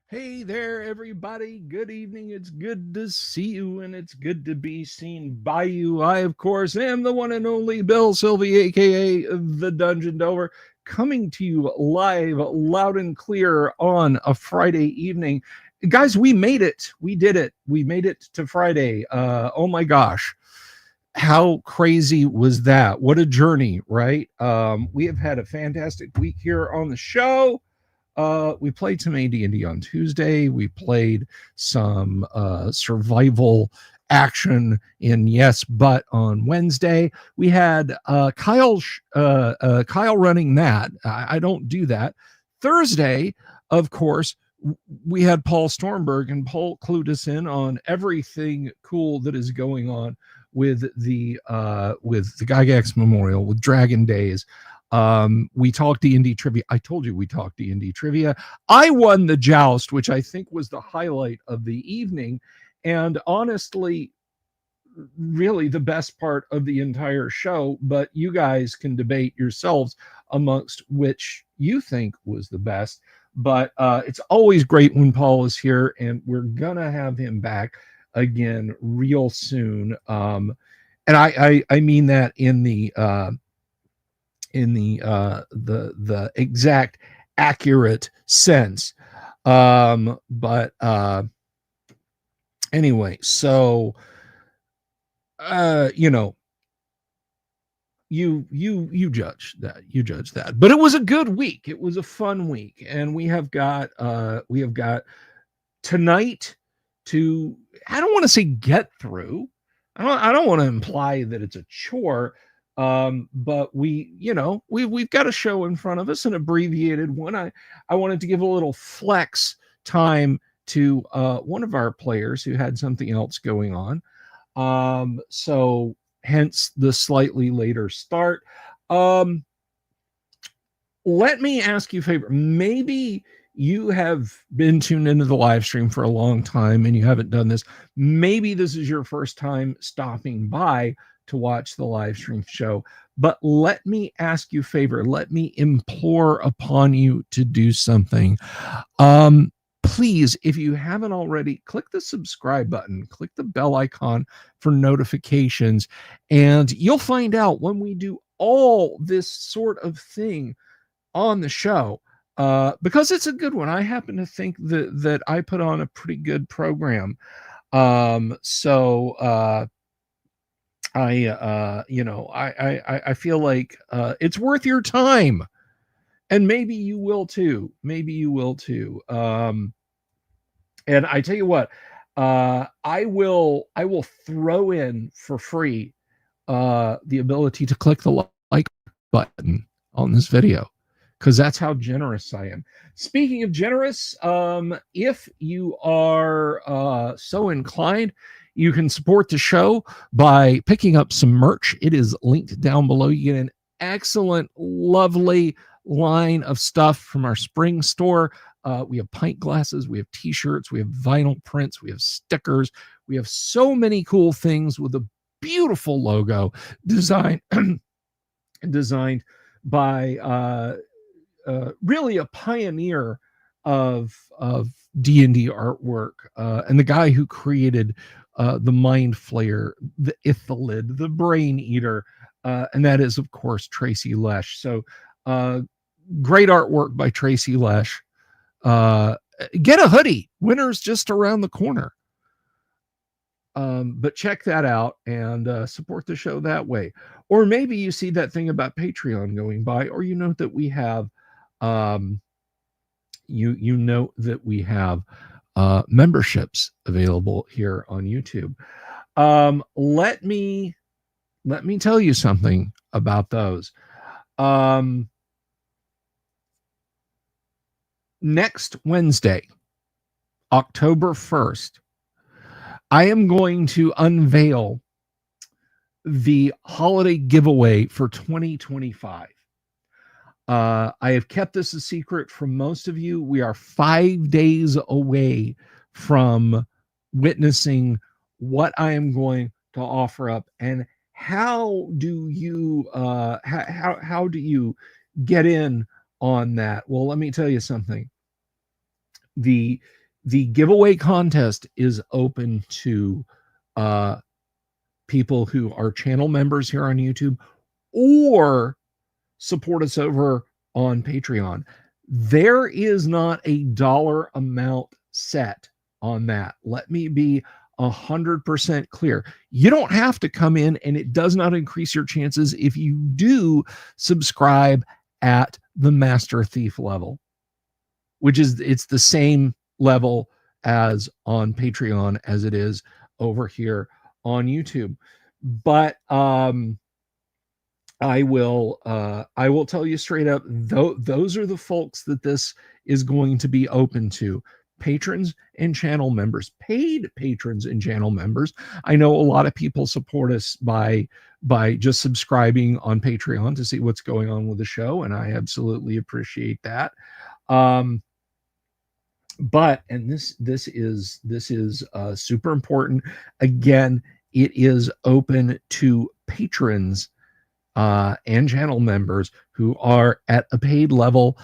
Hey there, everybody. Good evening. It's good to see you, and it's good to be seen by you. I, of course, am the one and only Bill Sylvie, aka the Dungeon Dover, coming to you live, loud and clear on a Friday evening. Guys, we made it. We did it. We made it to Friday. Oh my gosh. How crazy was that? What a journey, right? We have had a fantastic week here on the show. We played some AD&D on Tuesday. We played some survival action in Yes But on Wednesday. We had Kyle running that. I don't do that. Thursday, of course, we had Paul Stormberg, and Paul clued us in on everything cool that is going on with the Gygax Memorial, with Dragon Days. We talked D&D trivia. I told you we talked D&D trivia. I won the joust, which I think was the highlight of the evening, and honestly, really the best part of the entire show. But you guys can debate yourselves amongst which you think was the best. But it's always great when Paul is here, and we're gonna have him back again real soon. And I mean that in the the exact accurate sense. But anyway, so you know, you judge that, but it was a good week. It was a fun week, and we have got tonight to, I don't want to say get through. I don't want to imply that it's a chore. But we've got a show in front of us, an abbreviated one. I wanted to give a little flex time to one of our players who had something else going on. So hence the slightly later start. Let me ask you a favor. Maybe you have been tuned into the live stream for a long time and you haven't done this. Maybe this is your first time stopping by to watch the live stream show. But let me ask you a favor. Let me implore upon you to do something. Please, if you haven't already, click the subscribe button, click the bell icon for notifications, and you'll find out when we do all this sort of thing on the show, because it's a good one. I happen to think that I put on a pretty good program. So I feel like it's worth your time, and maybe you will too. Maybe you will too. And I tell you what, I will throw in for free the ability to click the like button on this video, because that's how generous I am. Speaking of generous, if you are so inclined, you can support the show by picking up some merch. It is linked down below. You get an excellent, lovely line of stuff from our spring store. We have pint glasses, we have t-shirts, we have vinyl prints, we have stickers. We have so many cool things with a beautiful logo designed by really a pioneer of D&D artwork, and the guy who created the Mind Flayer, the Ithalid, the Brain Eater, and that is, of course, Tracy Lesh. So great artwork by Tracy Lesh. Get a hoodie. Winter's just around the corner. But check that out and support the show that way. Or maybe you see that thing about Patreon going by, or you know that we have you know that we have memberships available here on YouTube. Let me tell you something about those. Next Wednesday, October 1st, I am going to unveil the holiday giveaway for 2025. I have kept this a secret from most of you. We are 5 days away from witnessing what I am going to offer up. And how do you how do you get in on that? Well, let me tell you something. the giveaway contest is open to people who are channel members here on YouTube or support us over on Patreon. There is not a dollar amount set on that. Let me be 100% clear. You don't have to come in, and it does not increase your chances if you do subscribe at the Master Thief level, which is, it's the same level as on Patreon as it is over here on YouTube. But I will tell you straight up, those are the folks that this is going to be open to. Patrons and channel members, paid patrons and channel members. I know a lot of people support us by just subscribing on Patreon to see what's going on with the show, and I absolutely appreciate that. But, and this is super important. Again, it is open to patrons and channel members who are at a paid level,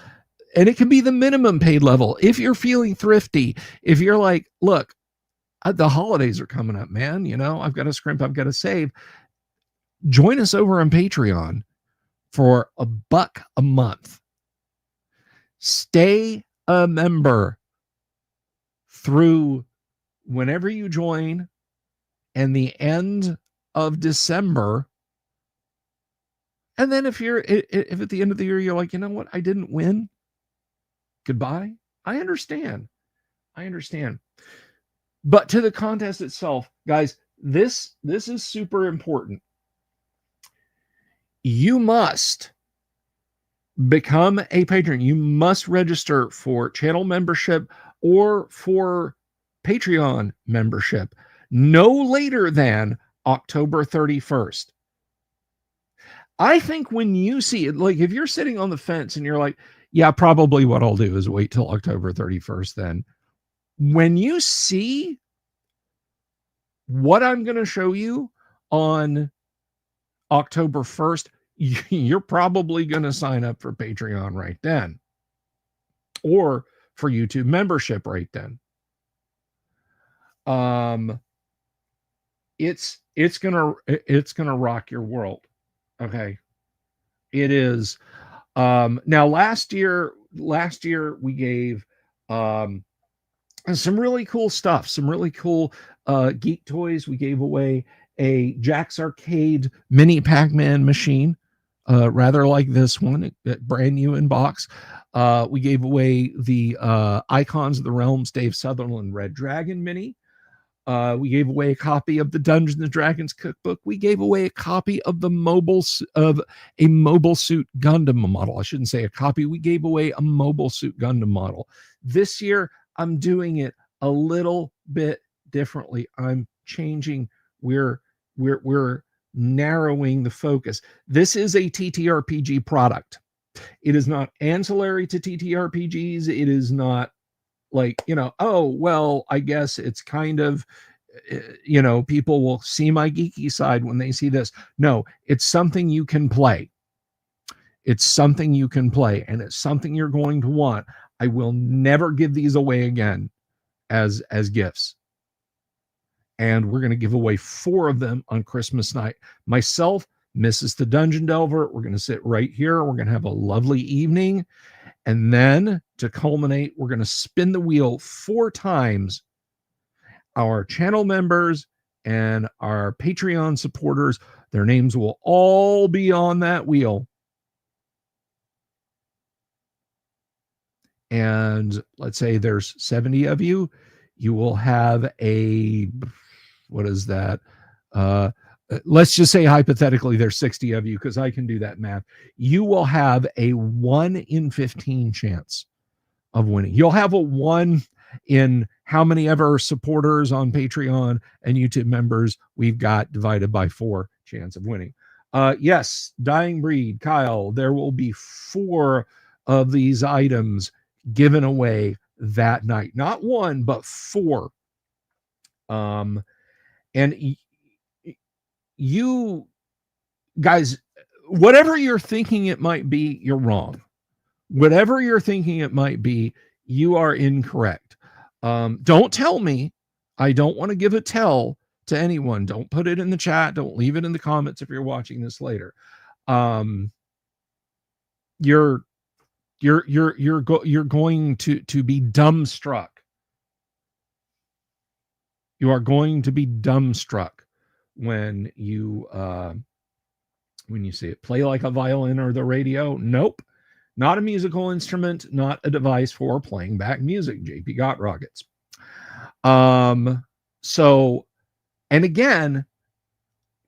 and it can be the minimum paid level. If you're feeling thrifty, if you're like, look, the holidays are coming up, man, you know, I've got to scrimp, I've got to save, join us over on Patreon for $1 a month. Stay a member through whenever you join and the end of December. And then if at the end of the year you're like, you know what, I didn't win, goodbye, I understand. But to the contest itself, guys, this is super important. You must become a patron. You must register for channel membership or for Patreon membership no later than October 31st. I think when you see it, like if you're sitting on the fence and you're like, yeah, probably what I'll do is wait till October 31st, then when you see what I'm going to show you on October 1st, you're probably going to sign up for Patreon right then, or for YouTube membership right then. It's gonna rock your world. Okay, it is. Now last year we gave some really cool stuff, some really cool geek toys. We gave away a Jack's Arcade mini Pac-Man machine, rather like this one, brand new in box. We gave away the Icons of the Realms Dave Sutherland Red Dragon mini. We gave away a copy of the Dungeons and Dragons cookbook. We gave away a copy of a Mobile Suit Gundam model. I shouldn't say a copy. We gave away a Mobile Suit Gundam model. This year, I'm doing it a little bit differently. I'm changing. We're narrowing the focus. This is a TTRPG product. It is not ancillary to TTRPGs. It is not like, you know, oh, well, I guess it's kind of, you know, people will see my geeky side when they see this. No, it's something you can play. It's something you can play, and it's something you're going to want. I will never give these away again as gifts. And we're going to give away 4 of them on Christmas night. Myself, Mrs. the Dungeon Delver, we're going to sit right here. We're going to have a lovely evening. And then to culminate, we're going to spin the wheel 4 times. Our channel members and our Patreon supporters, their names will all be on that wheel. And let's say there's 70 of you. You will have a, what is that? Let's just say hypothetically there's 60 of you, because I can do that math. You will have a 1 in 15 chance of winning. You'll have a 1 in how many ever supporters on Patreon and YouTube members we've got divided by 4 chance of winning. Yes, Dying Breed, Kyle, there will be 4 of these items given away that night. Not 1, but 4. And you guys, whatever you're thinking it might be, you're wrong. Whatever you're thinking it might be, you are incorrect. Don't tell me. I don't want to give a tell to anyone. Don't put it in the chat. Don't leave it in the comments if you're watching this later. You're going to be dumbstruck. You are going to be dumbstruck when you see it. Play like a violin or the radio. Nope. Not a musical instrument, not a device for playing back music. JP got rockets. So, and again,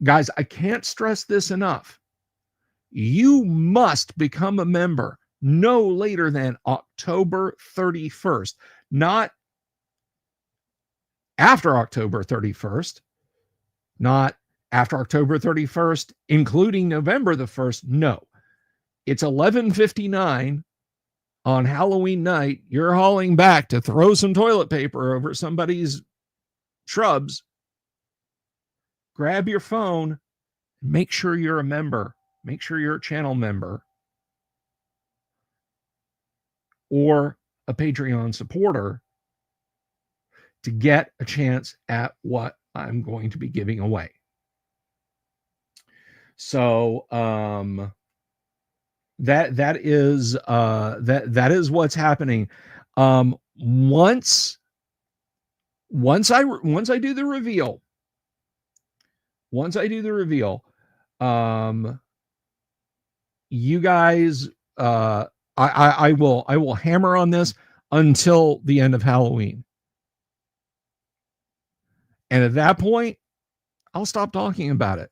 guys, I can't stress this enough. You must become a member no later than October 31st, not after October 31st, not after October 31st, including November the 1st. No, it's 11:59 on Halloween night. You're hauling back to throw some toilet paper over somebody's shrubs. Grab your phone, make sure you're a member, make sure you're a channel member or a Patreon supporter to get a chance at what I'm going to be giving away. So that is what's happening. Once I do the reveal, you guys, I will hammer on this until the end of Halloween. And at that point, I'll stop talking about it.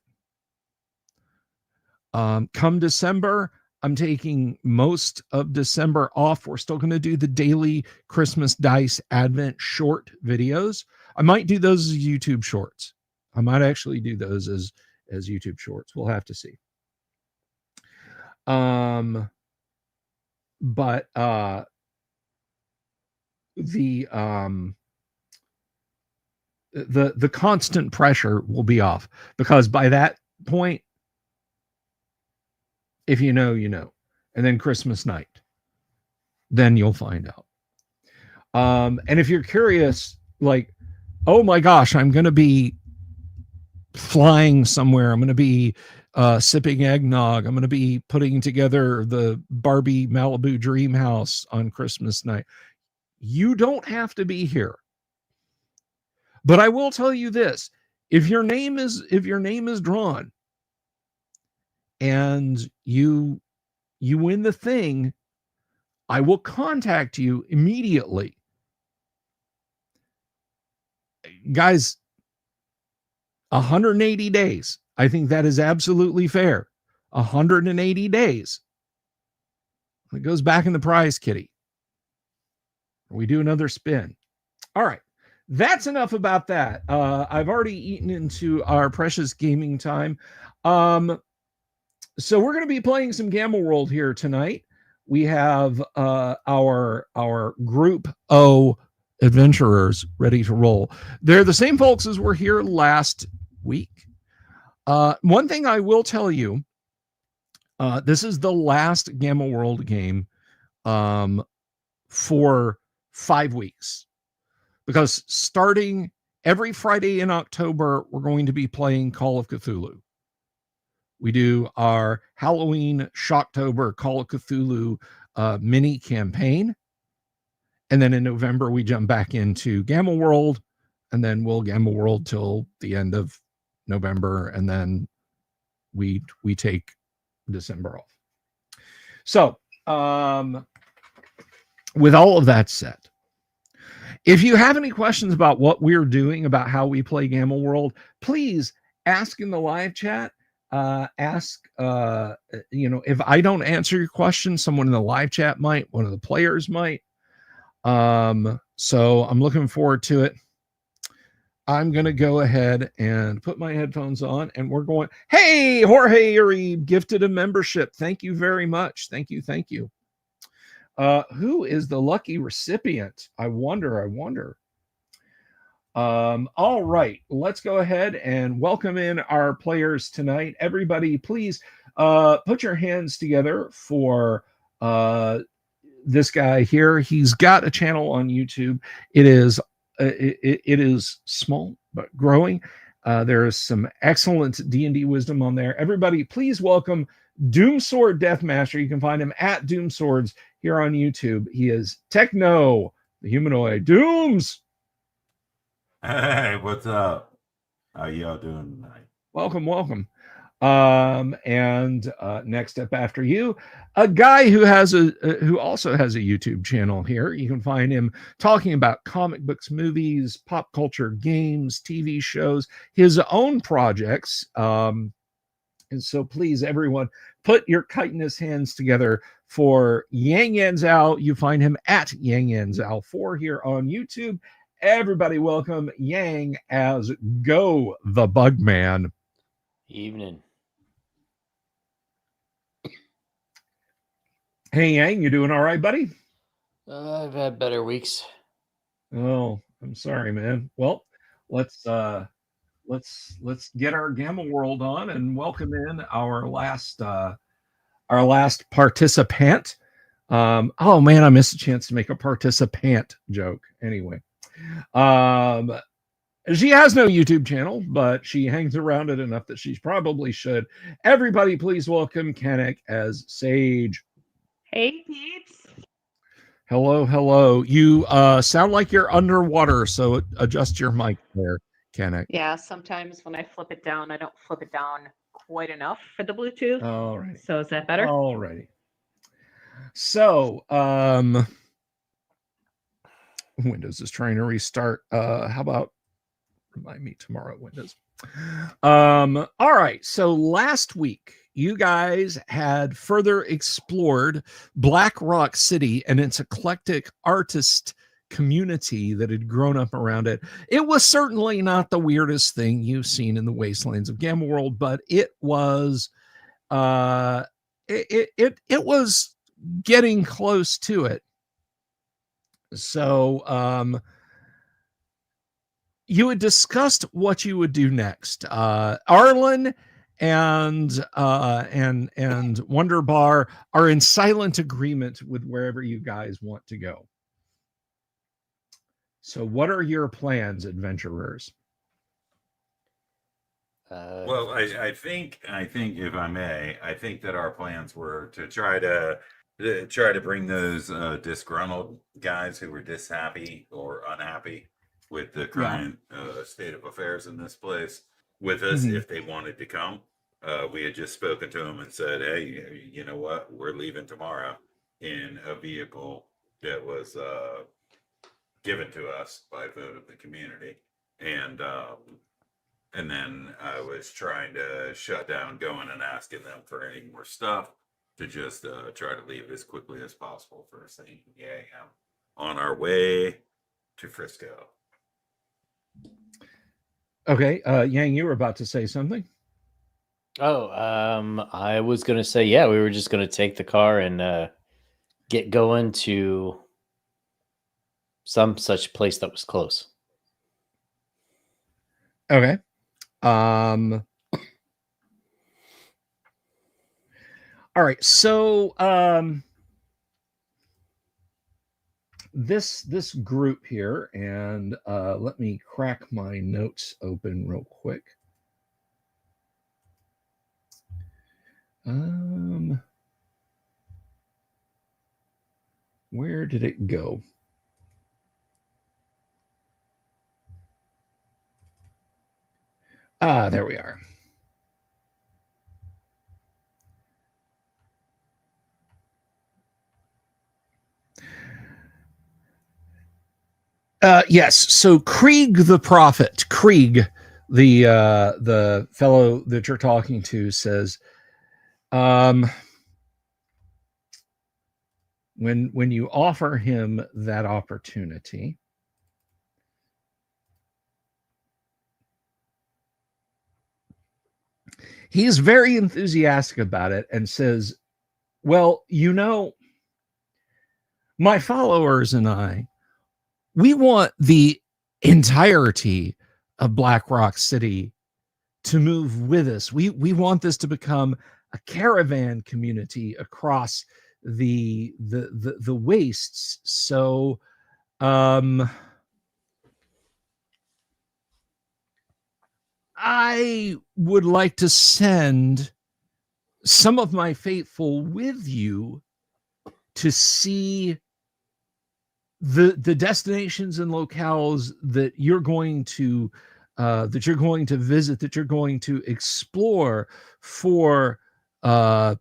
Come December, I'm taking most of December off. We're still going to do the daily Christmas Dice Advent short videos. I might do those as YouTube shorts. I might actually do those as YouTube shorts. We'll have to see. But the constant pressure will be off, because by that point, if you know, you know. And then Christmas night, then you'll find out. And if you're curious, like, oh my gosh, I'm going to be flying somewhere. I'm going to be sipping eggnog. I'm going to be putting together the Barbie Malibu dream house on Christmas night. You don't have to be here. But I will tell you this, if your name is drawn and you win the thing, I will contact you immediately. Guys, 180 days. I think that is absolutely fair. 180 days. It goes back in the prize kitty. We do another spin. All right. That's enough about that. I've already eaten into our precious gaming time. So we're going to be playing some Gamma World here tonight. We have our Group O adventurers ready to roll. They're the same folks as were here last week. One thing I will tell you, this is the last Gamma World game for 5 weeks. Because starting every Friday in October, we're going to be playing Call of Cthulhu. We do our Halloween Shocktober Call of Cthulhu mini campaign. And then in November, we jump back into Gamma World. And then we'll Gamma World till the end of November. And then we take December off. So with all of that said, if you have any questions about what we're doing, about how we play Gamma World, please ask in the live chat. If I don't answer your question, someone in the live chat might, one of the players might. So I'm looking forward to it. I'm going to go ahead and put my headphones on, and we're going. Hey, Jorge, you're gifted a membership. Thank you very much. Thank you. Thank you. Who is the lucky recipient? I wonder. All right, let's go ahead and welcome in our players tonight. Everybody, please put your hands together for this guy here, he's got a channel on YouTube. It is it is small but growing. There is some excellent D&D wisdom on there. Everybody, please welcome Doomsword Deathmaster. You can find him at Doomswords here on YouTube. He is Techno, the humanoid. Dooms! Hey, what's up? How y'all doing tonight? Welcome, welcome. And next up after you, a guy who also has a YouTube channel here. You can find him talking about comic books, movies, pop culture, games, TV shows, his own projects. And so please, everyone, put your chitinous hands together for Yang Yan Zhao. You find him at Yang Yan Zhao 4 here on YouTube. Everybody welcome Yang as Go the Bugman. Evening. Hey Yang, you doing all right, buddy? I've had better weeks. Oh, I'm sorry, man. Well, let's get our Gamma World on and welcome in our last participant. Oh man, I missed a chance to make a participant joke. Anyway, she has no YouTube channel, but she hangs around it enough that she probably should. Everybody, please welcome Kanek as Sage. Hey, peeps. Hello, hello. You sound like you're underwater, so adjust your mic there, Kanek. Yeah, sometimes when I flip it down, I don't flip it down quite enough for the Bluetooth. All right. So is that better? All righty. So, Windows is trying to restart. How about remind me tomorrow, Windows? All right. So last week, you guys had further explored Black Rock City and its eclectic artist community that had grown up around it. It was certainly not the weirdest thing you've seen in the wastelands of Gamma World, but it was it was getting close to it. So you had discussed what you would do next. Arlen and Wonderbar are in silent agreement with wherever you guys want to go. So what are your plans, adventurers? Well, I think if I may, I think that our plans were to try to bring those disgruntled guys who were dishappy or unhappy with the current state of affairs in this place with us if they wanted to come. We had just spoken to them and said, hey, you know what? We're leaving tomorrow in a vehicle that was given to us by vote of the community. And then I was trying to shut down going and asking them for any more stuff to just try to leave as quickly as possible for saying, yeah, on our way to Frisco. Okay, Yang, you were about to say something. Oh, I was going to say, yeah, we were just going to take the car and get going to some such place that was close. Okay. All right. So this group here, and let me crack my notes open real quick. Where did it go? Ah, there we are. Yes. So Krieg the prophet, Krieg, the fellow that you're talking to, says, when you offer him that opportunity, he's very enthusiastic about it and says, well, you know, my followers and I, we want the entirety of Black Rock City to move with us. We want this to become a caravan community across the wastes. So I would like to send some of my faithful with you to see the destinations and locales that you're going to visit, that you're going to explore for on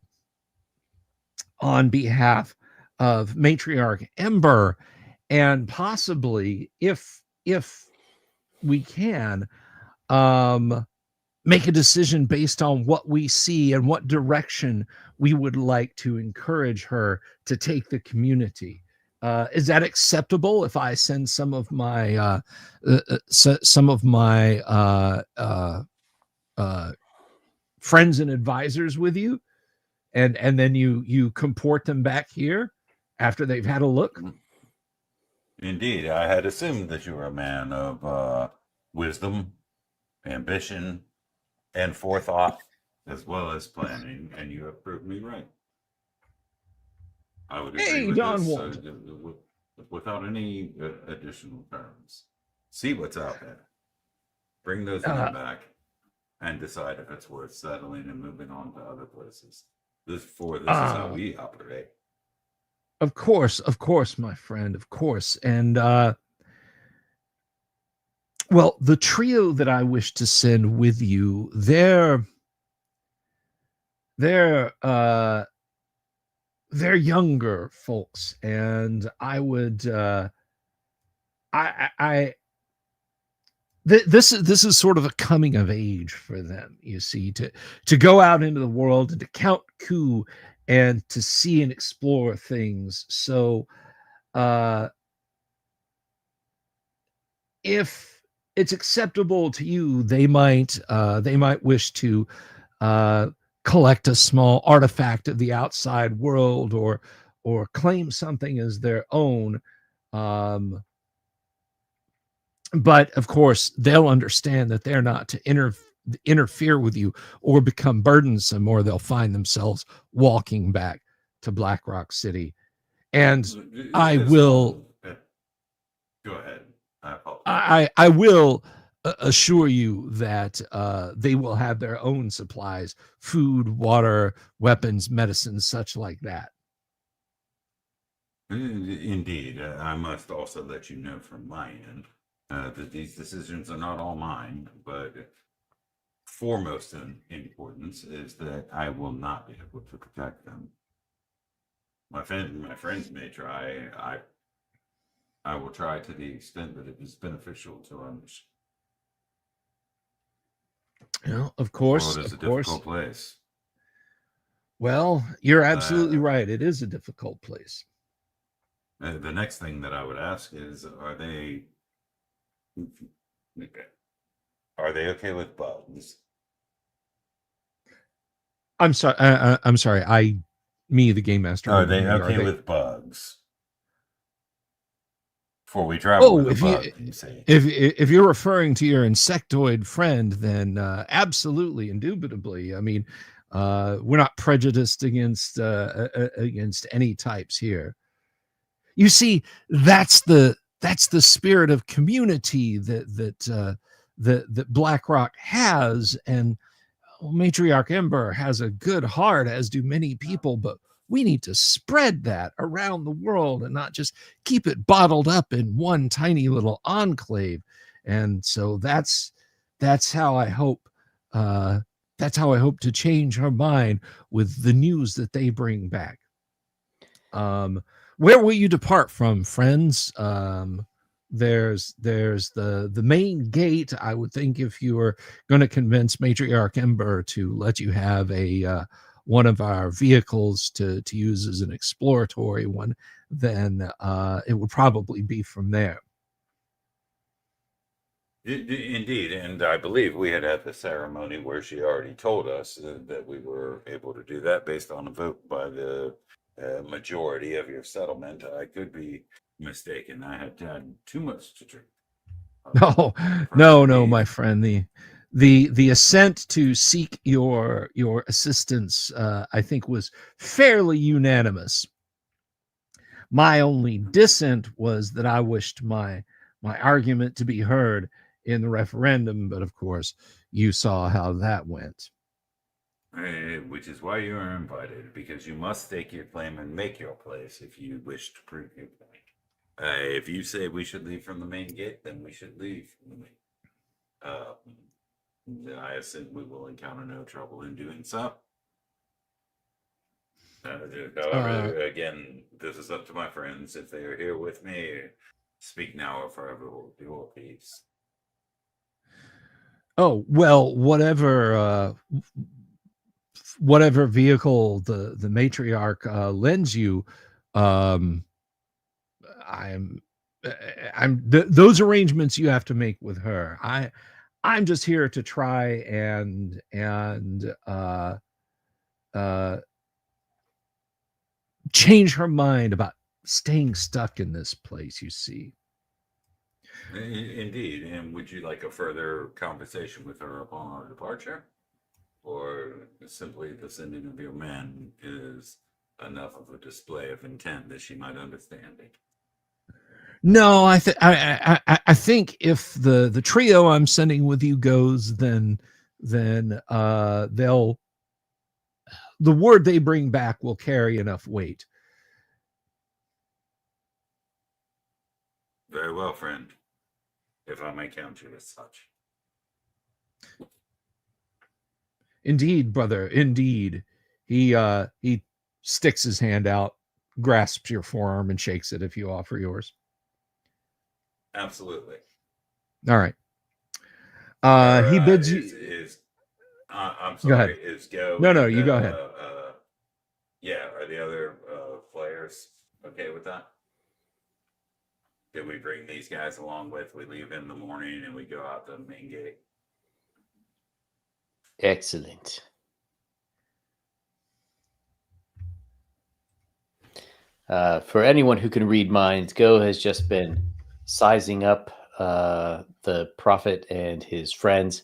behalf of Matriarch Ember, and possibly, if we can, make a decision based on what we see and what direction we would like to encourage her to take the community. Is that acceptable if I send some of my friends and advisors with you, and then you comport them back here after they've had a look? Indeed, I had assumed that you were a man of wisdom, ambition, and forethought, as well as planning, and you have proved me right. I would agree Hey, with Don this Walton. without any additional terms. See what's out there. Bring those men back and decide if it's worth settling and moving on to other places. This is how we operate. Of course, my friend, of course. And well, the trio that I wish to send with you, they're younger folks, and I would this is sort of a coming of age for them, you see, to go out into the world and to count coup and to see and explore things. So if it's acceptable to you, they might wish to collect a small artifact of the outside world, or claim something as their own. But of course, they'll understand that they're not to interfere with you or become burdensome, or they'll find themselves walking back to Black Rock City. And I will go ahead. I apologize. I will assure you that they will have their own supplies: food, water, weapons, medicines, such like that. Indeed. I must also let you know from my end that these decisions are not all mine, but foremost in importance is that I will not be able to protect them. My friends may try. I will try to the extent that it is beneficial to our mission. Well, of course, The world is of a course. difficult place. Well, you're absolutely right. It is a difficult place. The next thing that I would ask is, are they okay with bugs? I'm sorry. I'm sorry. The game master. Are they okay with bugs? Before we travel with a bug, you see. If you're referring to your insectoid friend, then absolutely, indubitably. I mean, we're not prejudiced against any types here. You see, that's the spirit of community that BlackRock has, and Matriarch Ember has a good heart, as do many people, but we need to spread that around the world and not just keep it bottled up in one tiny little enclave. And so that's how I hope to change her mind with the news that they bring back. Where will you depart from, friends? There's the main gate. I would think if you were going to convince Matriarch Ember to let you have a one of our vehicles to use as an exploratory one, then it would probably be from there. Indeed, and I believe we had the ceremony where she already told us that we were able to do that based on a vote by the majority of your settlement. I could be mistaken. I had too much to drink. No, my friend. the assent to seek your assistance, I think, was fairly unanimous. My only dissent was that I wished my argument to be heard in the referendum, but of course you saw how that went. Which is why you are invited, because you must stake your claim and make your place if you wish to prove your point. If you say we should leave from the main gate, then we should leave from the main. I assume we will encounter no trouble in doing so. However, again, this is up to my friends. If they are here with me, speak now or forever hold your peace. Oh, well, whatever vehicle the matriarch lends you, those arrangements you have to make with her. I'm just here to try and change her mind about staying stuck in this place, you see. Indeed. And would you like a further conversation with her upon our departure? Or simply the sending of your men is enough of a display of intent that she might understand it? No, I think if the trio I'm sending with you goes, then they'll, the word they bring back will carry enough weight. Very well, friend. If I may count you as such. Indeed, brother, indeed. He sticks his hand out, grasps your forearm, and shakes it if you offer yours. Absolutely. All right. He bids you. I'm sorry. Go ahead. Is Go? No, you go ahead. Yeah. Are the other players okay with that? Did we bring these guys along with? We leave in the morning and we go out the main gate. Excellent. For anyone who can read minds, Go has just been sizing up the prophet and his friends,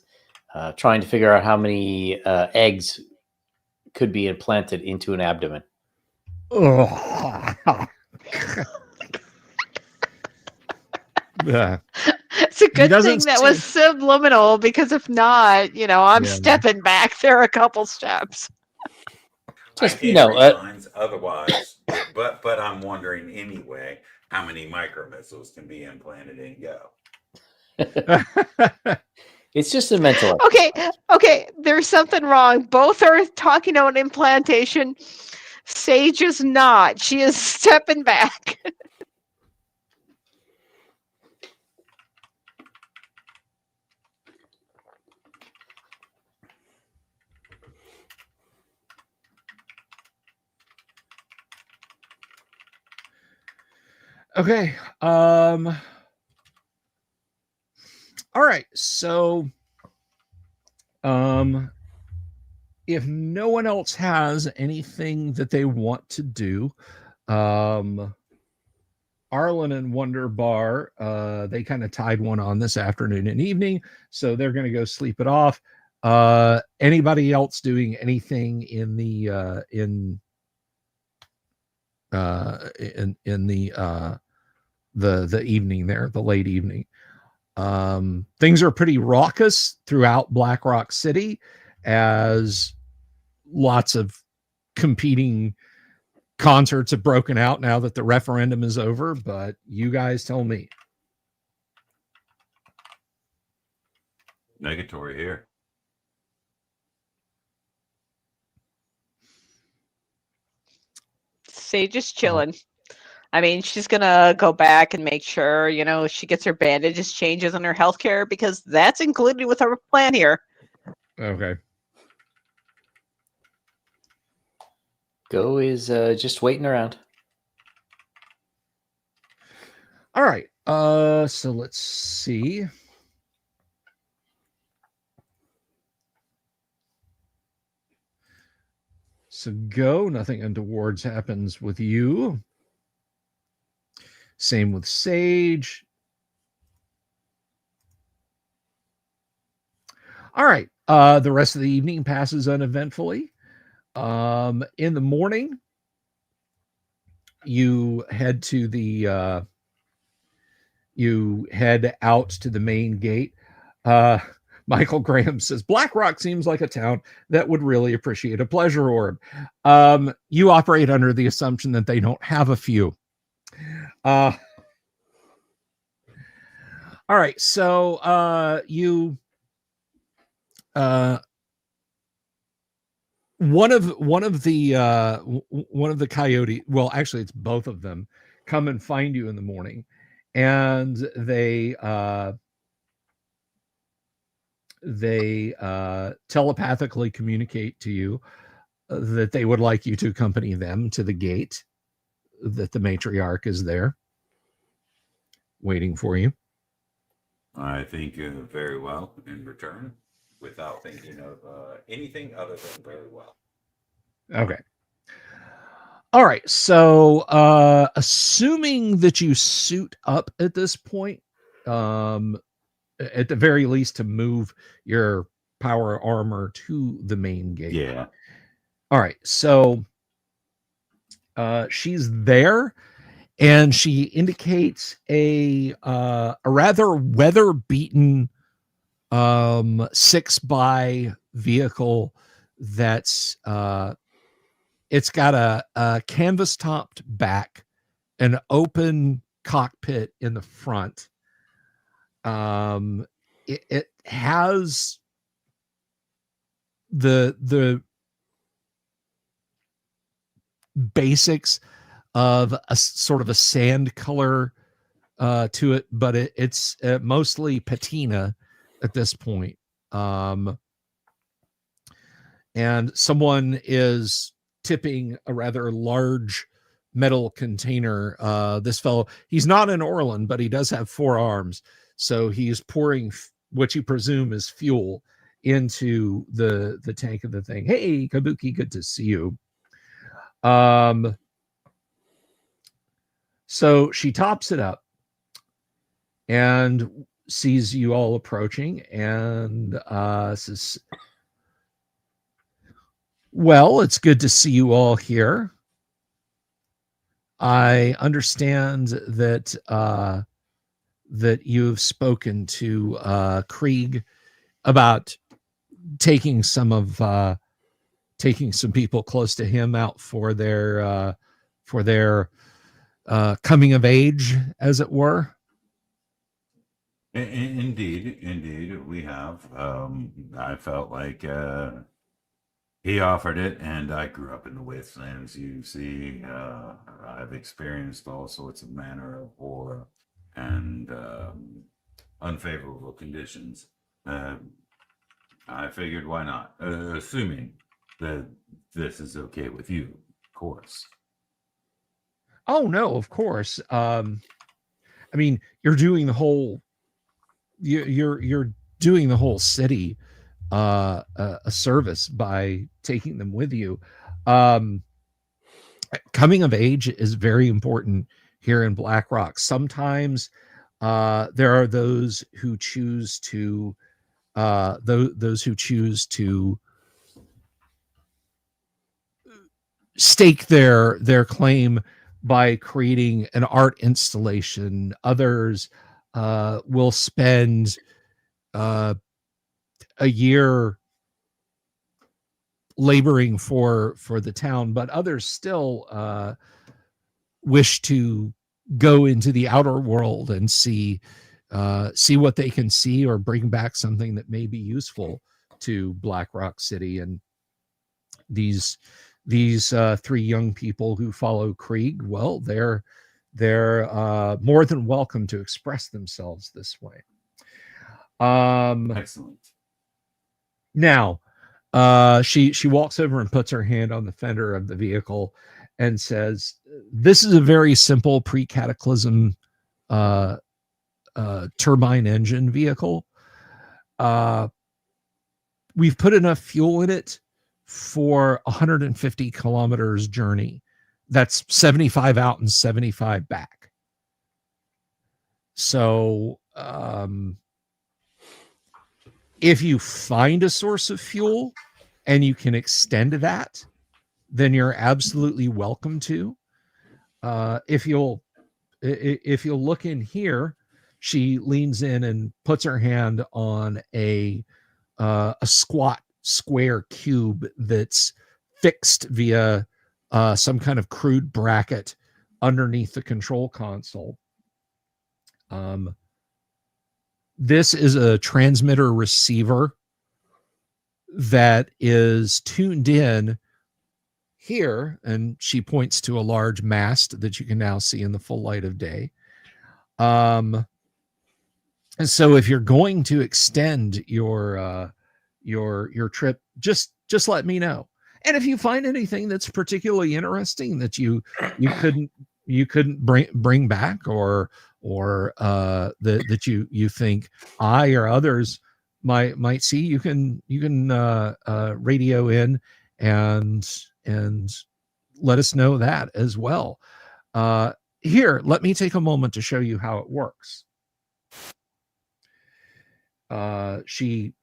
trying to figure out how many eggs could be implanted into an abdomen. It's a good thing that was subliminal, because if not, I'm stepping back there a couple steps. Just, minds otherwise, but I'm wondering anyway, how many micro missiles can be implanted in Go? It's just a mental. Okay. There's something wrong. Both are talking about implantation. Sage is not. She is stepping back. Okay. All right. So, if no one else has anything that they want to do, Arlen and Wonderbar, they kind of tied one on this afternoon and evening, so they're going to go sleep it off. Anybody else doing anything in the the evening there, the late evening? Things are pretty raucous throughout Black Rock City, as lots of competing concerts have broken out now that the referendum is over, but you guys tell me. Negatory here. Sage is chilling. I mean, she's going to go back and make sure, she gets her bandages, changes on her healthcare, because that's included with our plan here. Okay. Go is just waiting around. All right. So let's see. So Go, nothing untoward happens with you. Same with Sage. All right. The rest of the evening passes uneventfully. In the morning, you head out to the main gate. Michael Graham says, Black Rock seems like a town that would really appreciate a pleasure orb. You operate under the assumption that they don't have a few. All right, so one of the coyote, well, actually it's both of them, come and find you in the morning, and they telepathically communicate to you that they would like you to accompany them to the gate, that the matriarch is there waiting for you. I think very well in return, without thinking of anything other than very well. Okay. All right. So, assuming that you suit up at this point, at the very least to move your power armor to the main gate. Yeah. All right. So, she's there, and she indicates a rather weather-beaten 6x vehicle that's it's got a canvas topped back, an open cockpit in the front. It has the basics of a sort of a sand color to it, but it's mostly patina at this point. And someone is tipping a rather large metal container. This fellow, he's not in Orland, but he does have 4 arms. So he's pouring what you presume is fuel into the tank of the thing. Hey, Kabuki, good to see you. So she tops it up and sees you all approaching and says, well, it's good to see you all here. I understand that that you've spoken to Krieg about taking some people close to him out for their coming of age, as it were. Indeed, we have. I felt like he offered it, and I grew up in the wastelands. You see, I've experienced all sorts of manner of war and unfavorable conditions. I figured, why not? Assuming that this is okay with you, of course. Oh no, of course. I mean, you're doing the whole. You're doing the whole city a service by taking them with you. Coming of age is very important here in Black Rock. Sometimes there are those who choose to stake their claim by creating an art installation. Others will spend a year laboring for the town, but others still wish to go into the outer world and see what they can see, or bring back something that may be useful to Black Rock City. And these 3 young people who follow Krieg, well, they're more than welcome to express themselves this way. Excellent. Now, she walks over and puts her hand on the fender of the vehicle and says, "This is a very simple pre-cataclysm turbine engine vehicle. We've put enough fuel in it for 150 kilometers journey. That's 75 out and 75 back. So If you find a source of fuel and you can extend that, then you're absolutely welcome to. If you'll look in here, she leans in and puts her hand on a squat square cube that's fixed via some kind of crude bracket underneath the control console. This is a transmitter receiver that is tuned in here, and she points to a large mast that you can now see in the full light of day. And so if you're going to extend your trip, just let me know. And if you find anything that's particularly interesting that you couldn't bring back, or that you think I or others might see, you can radio in and let us know that as well. Here, let me take a moment to show you how it works. She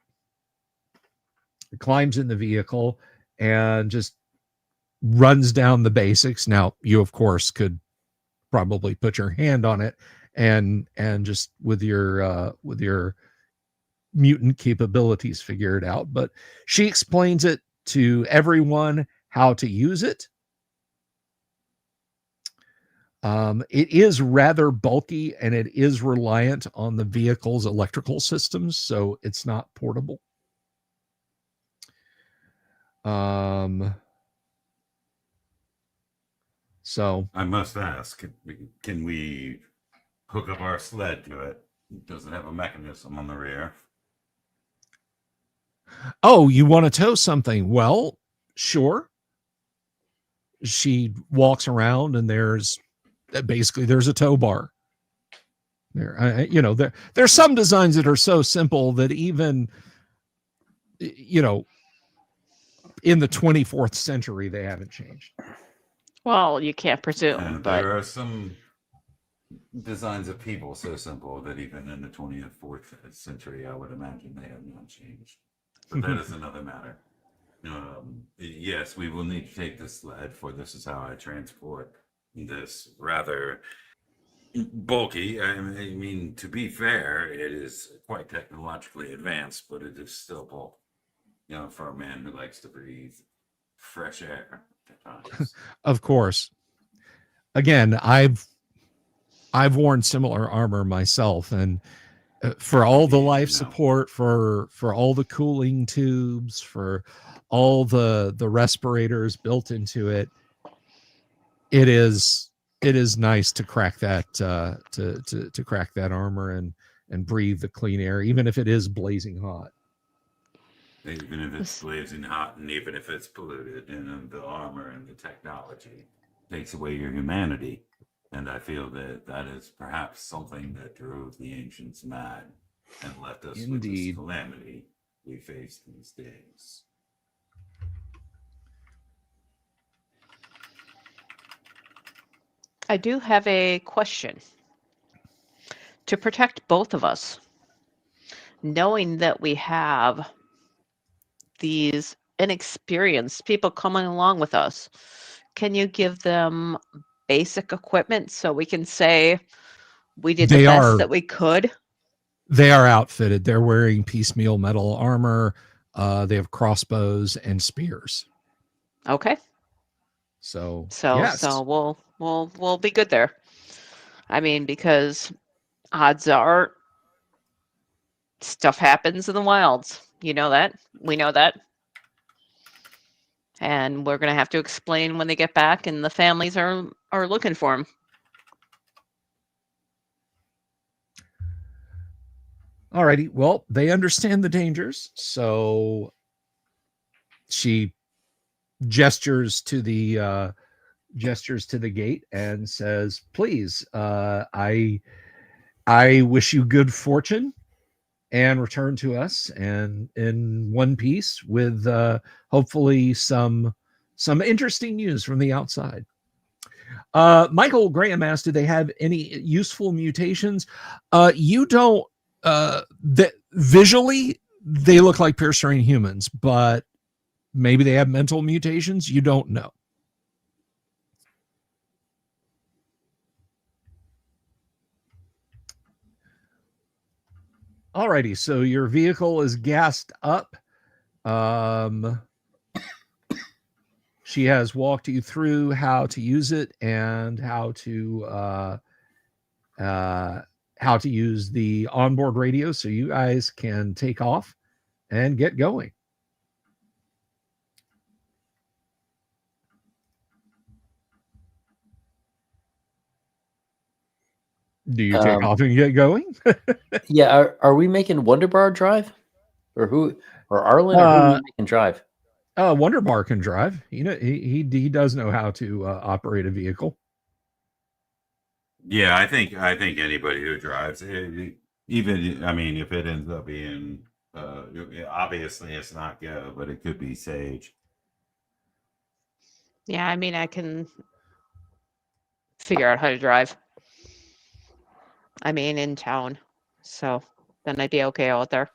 climbs in the vehicle and just runs down the basics. Now, you of course could probably put your hand on it and just with your mutant capabilities figure it out, but she explains it to everyone how to use it. It is rather bulky and it is reliant on the vehicle's electrical systems, so it's not portable. So I must ask, can we hook up our sled to it? Does it have a mechanism on the rear? Oh, you want to tow something? Well, sure. She walks around and there's a tow bar there. There's some designs that are so simple that even, in the 24th century, they haven't changed. Well, you can't presume, And but there are some designs of people so simple that even in the 24th century, I would imagine they have not changed. But that is another matter. Yes, we will need to take the sled, for this is how I transport this rather bulky. I mean, to be fair, it is quite technologically advanced, but it is still bulky. For a man who likes to breathe fresh air at times. Of course. Again, I've worn similar armor myself, and for all the life support, for all the cooling tubes, for all the respirators built into it, it is nice to crack that to crack that armor and breathe the clean air, even if it is blazing hot. Even if it's blazing hot, and even if it's polluted, and the armor and the technology takes away your humanity. And I feel that is perhaps something that drove the ancients mad and left us with this calamity we face these days. I do have a question. To protect both of us, knowing that we have these inexperienced people coming along with us, can you give them basic equipment so we can say we did the best that we could? They are outfitted. They're wearing piecemeal metal armor. They have crossbows and spears. Okay. So yes. So we'll be good there. I mean, because odds are stuff happens in the wilds. You know that. We know that. And we're going to have to explain when they get back and the families are looking for them. Alrighty. Well, they understand the dangers. So she gestures to the gate and says, please, I wish you good fortune and return to us and in one piece with hopefully some interesting news from the outside. Michael Graham asked, do they have any useful mutations? You don't visually they look like pure-strain humans, but maybe they have mental mutations. You don't know. Alrighty, so your vehicle is gassed up. She has walked you through how to use it and how to use the onboard radio, so you guys can take off and get going. Do you take off and get going? Yeah, are we making Wonderbar drive, or who, or Arlen, or who are we making drive? Wonderbar can drive. You know, he does know how to operate a vehicle. Yeah, I think anybody who drives, even I mean, if it ends up being, obviously it's not Go, but it could be Sage. Yeah, I mean, I can figure out how to drive. I mean, in town. So then I'd be okay out there.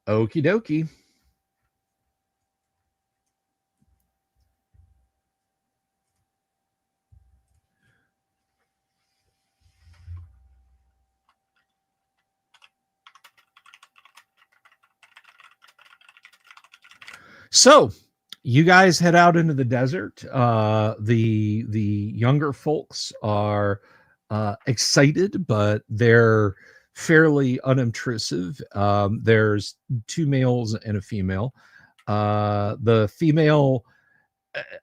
Okie dokie. So you guys head out into the desert. The younger folks are excited, but they're fairly unobtrusive. There's 2 males and a female. The female,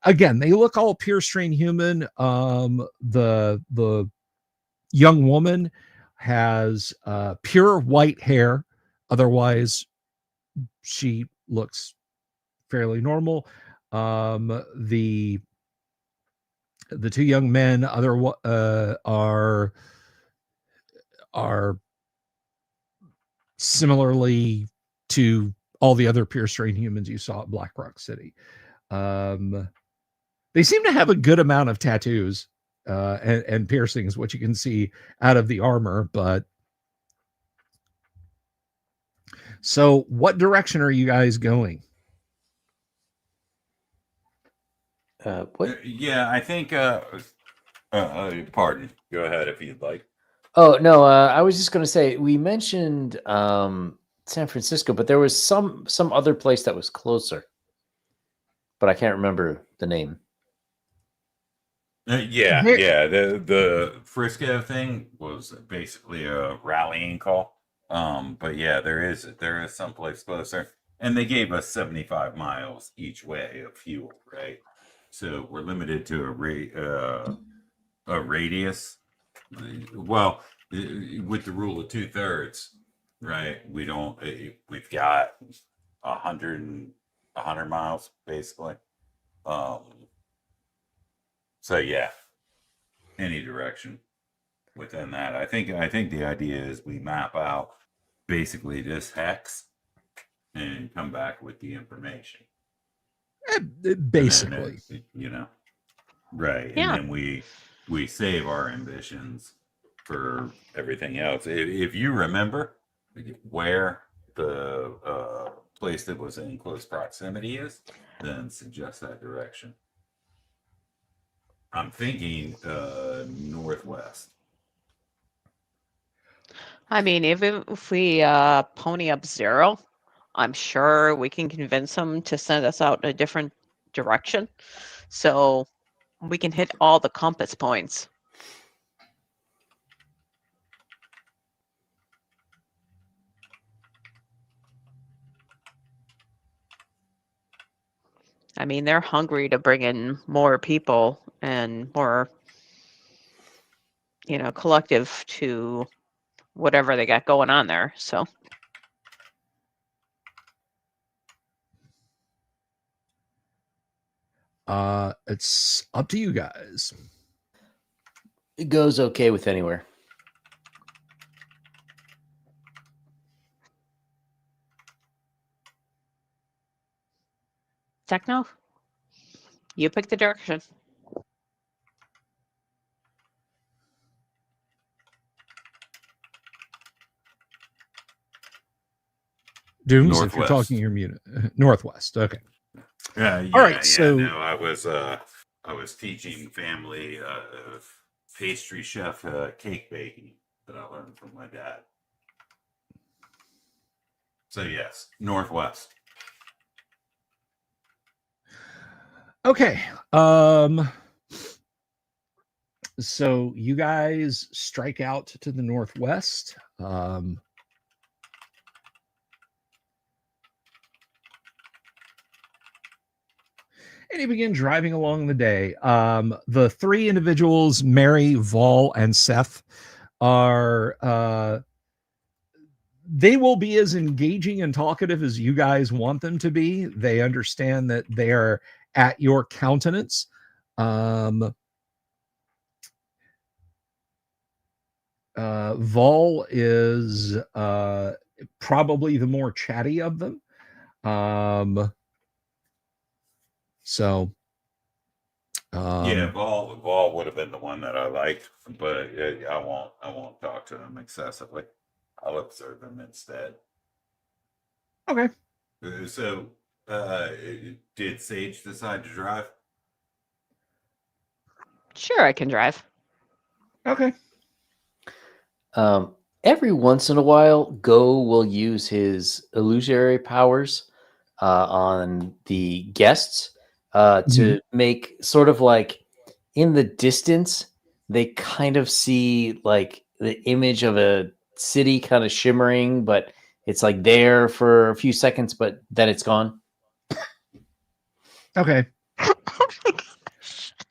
again, they look all pure-strain human. The young woman has pure white hair. Otherwise, she looks fairly normal. The 2 young men are similarly to all the other pure-strain humans you saw at Black Rock City. They seem to have a good amount of tattoos and piercings, what you can see out of the armor. But so, what direction are you guys going? What? Yeah, I think. Pardon. Go ahead if you'd like. Oh no, I was just going to say we mentioned San Francisco, but there was some other place that was closer, but I can't remember the name. Yeah. The Frisco thing was basically a rallying call. But yeah, there is someplace closer, and they gave us 75 miles each way of fuel, right? So we're limited to a radius. Well, with the rule of 2/3, right? We don't. We've got 100 miles basically. So yeah, any direction within that. I think the idea is we map out basically this hex and come back with the information. Basically, then, you know, right? Yeah. And then we save our ambitions for everything else. If you remember where the place that was in close proximity is, then suggest that direction. I'm thinking northwest. I mean, if we pony up 0, I'm sure we can convince them to send us out in a different direction, so we can hit all the compass points. I mean, they're hungry to bring in more people and more, collective to whatever they got going on there. So it's up to you guys. It goes okay with anywhere. Techno, you pick the direction. Dooms, if you're Northwest. talking your northwest. Okay. Yeah, All right, yeah, so- no, I was teaching family pastry chef cake baking that I learned from my dad. So yes, Northwest. Okay. So you guys strike out to the northwest. And you begin driving along the day. The three individuals, Mary, Vol, and Seth, are they will be as engaging and talkative as you guys want them to be. They understand that they are at your countenance. Vol is probably the more chatty of them. Yeah, Vol would have been the one that I liked, but I won't talk to him excessively. I'll observe him instead. Okay. So, did Sage decide to drive? Sure, I can drive. Okay. Every once in a while, Go will use his illusionary powers on the guests to make sort of like in the distance, they kind of see like the image of a city kind of shimmering, but it's like there for a few seconds, but then it's gone. Okay.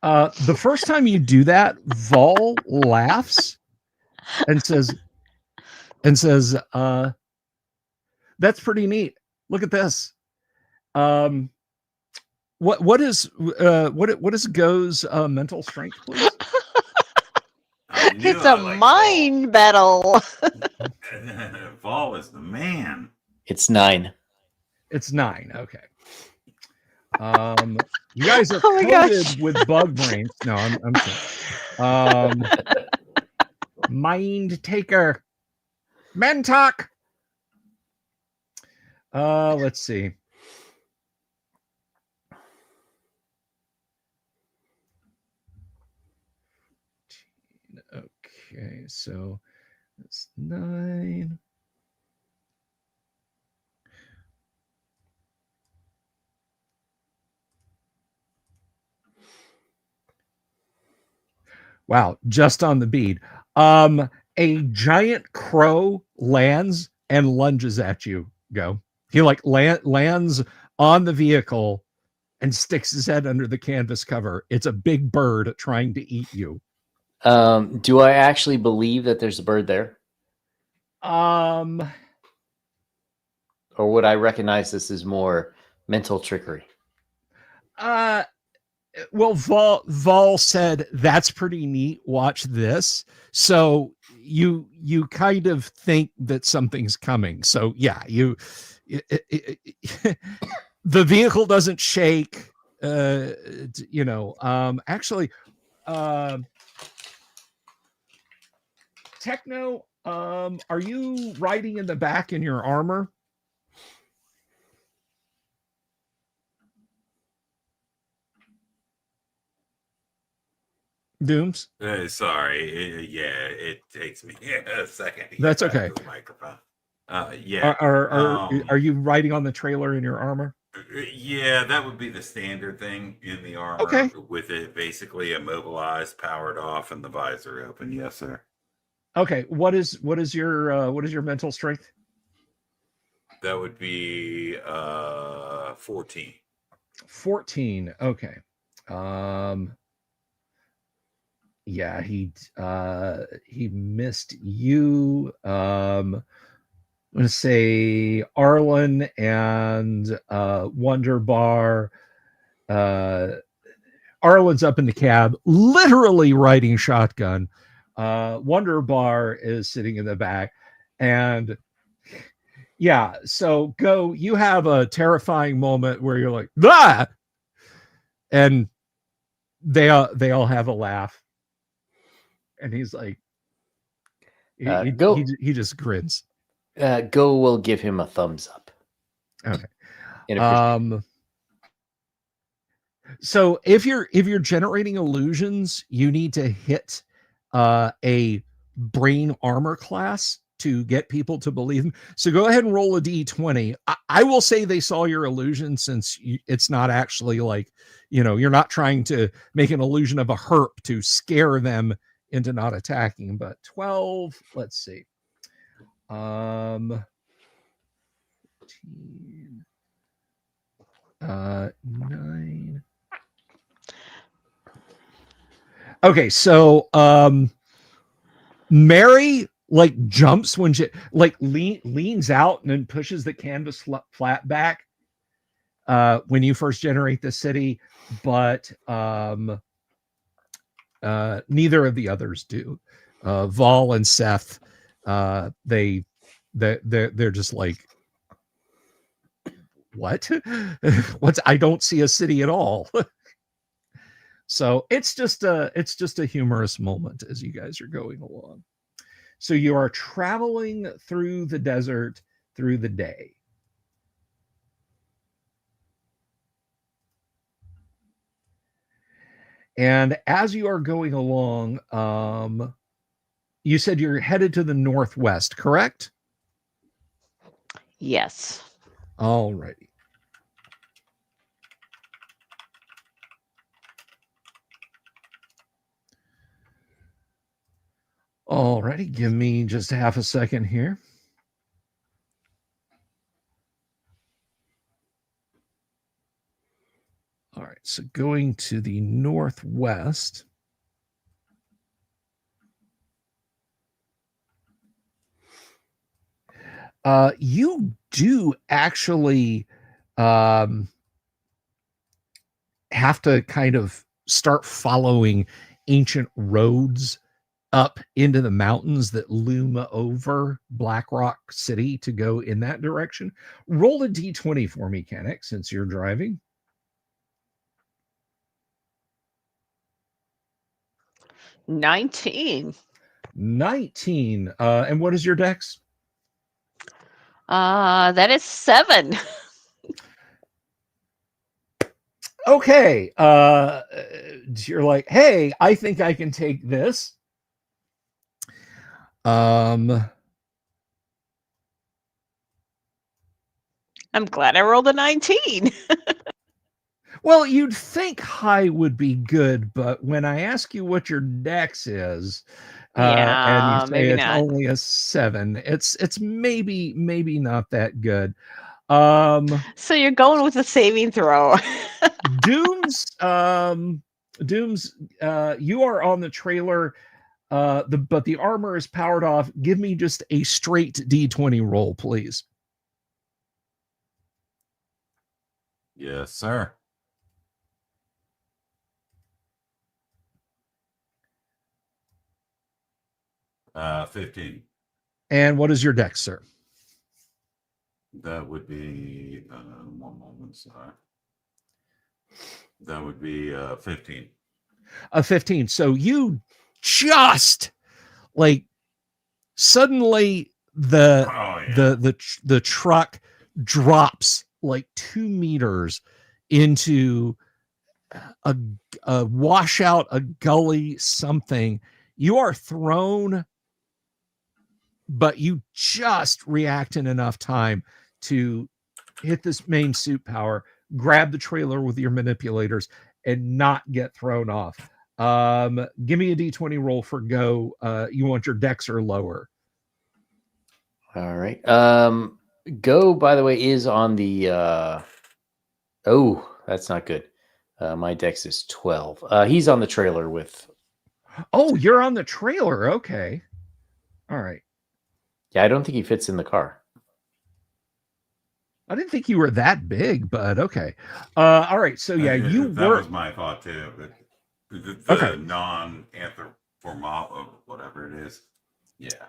The first time you do that, Vol laughs and says, that's pretty neat. Look at this. What is Go's mental strength, please? I knew It's I a liked mind battle. Vol. Vol is the man. It's 9. It's 9. Okay. You guys are Oh my gosh. coated with bug brains. No, I'm kidding. Mind taker. Mentalk. Let's see. Okay, so it's 9. Wow, just on the bead. A giant crow lands and lunges at you. Go. He like lands on the vehicle and sticks his head under the canvas cover. It's a big bird trying to eat you. Do I actually believe that there's a bird there? Um, Or would I recognize this as more mental trickery? well, Vol said that's pretty neat. Watch this. So you kind of think that something's coming. So yeah, the vehicle doesn't shake. Actually, Techno, are you riding in the back in your armor? Dooms? Sorry. Yeah, it takes me a second. To get That's back okay. to the microphone. Yeah. Are you riding on the trailer in your armor? Yeah, that would be the standard thing in the armor. Okay. With it basically immobilized, powered off, and the visor open. Yes, sir. Okay. What is your mental strength? That would be 14. 14. Okay. Yeah, he missed you. I'm gonna say Arlen and Wonder Bar. Arlen's up in the cab, literally riding shotgun. Wonder Bar is sitting in the back, and yeah. So Go, you have a terrifying moment where you're like, ah, and they all have a laugh. And he's like, he just grins. Go will give him a thumbs up. Okay. Inefficient. So if you're generating illusions, you need to hit a brain armor class to get people to believe them. So go ahead and roll a d20. I will say they saw your illusion, since it's not actually like, you're not trying to make an illusion of a herp to scare them into not attacking. But 12, let's see. 14, 9. Okay, so Mary like jumps when she like leans out and then pushes the canvas flat back when you first generate the city, but neither of the others do. Vol and Seth, they're just like, what? I don't see a city at all. So it's just a humorous moment as you guys are going along. So you are traveling through the desert through the day. And as you are going along, you said you're headed to the northwest, correct? Yes. All righty. All righty. Give me just half a second here. All right. So going to the northwest. You do actually have to kind of start following ancient roads up into the mountains that loom over Black Rock City to go in that direction. Roll a d20 for me, Kennick, since you're driving. 19. 19. And what is your dex? That is 7. Okay. You're like, hey, I think I can take this. I'm glad I rolled a 19. Well, you'd think high would be good, but when I ask you what your dex is, and you say maybe it's not. only a 7, it's maybe not that good. So you're going with a saving throw. Dooms, you are on the trailer, but the armor is powered off. Give me just a straight d20 roll, please. Yes, sir. Uh, 15. And what is your dex, sir? That would be 1 moment, sorry. That would be 15. A 15. So you just like suddenly the truck drops like 2 meters into a washout, a gully, something. You are thrown, but you just react in enough time to hit this main suit power, grab the trailer with your manipulators, and not get thrown off. Give me a d20 roll for go. You want your dex or lower? All right. Go, by the way, is on the oh, that's not good. My dex is 12. He's on the trailer with. Oh, you're on the trailer. Okay. All right. Yeah, I don't think he fits in the car. I didn't think you were that big, but okay. All right. So yeah, that was my thought too. But the okay. non-anthropomorph, whatever it is. Yeah.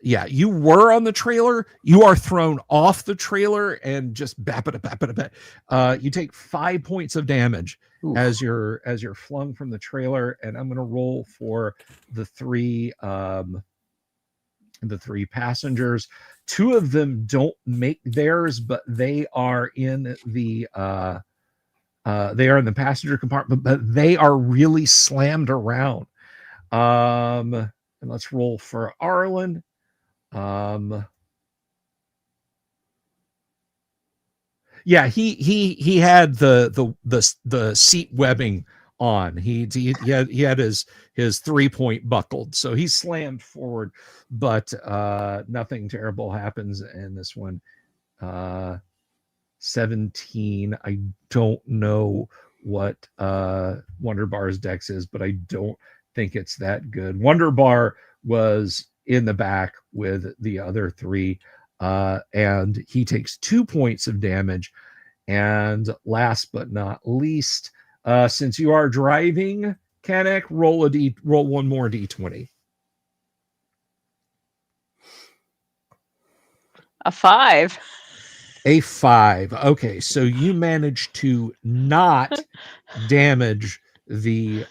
Yeah, you were on the trailer. You are thrown off the trailer and just you take 5 points of damage. Oof. as you're flung from the trailer, and I'm gonna roll for the three passengers Two of them don't make theirs, but they are in the passenger compartment, but they are really slammed around. And let's roll for Arlen. Yeah, he had the seat webbing on. He had his 3-point buckled, so he slammed forward, but nothing terrible happens in this one. 17. I don't know what Wonder Bar's dex is, but I don't think it's that good. Wonder Bar was in the back with the other three, and he takes 2 points of damage. And last but not least, since you are driving, Kanek, roll one more d20. A 5. A 5. Okay, so you managed to not damage the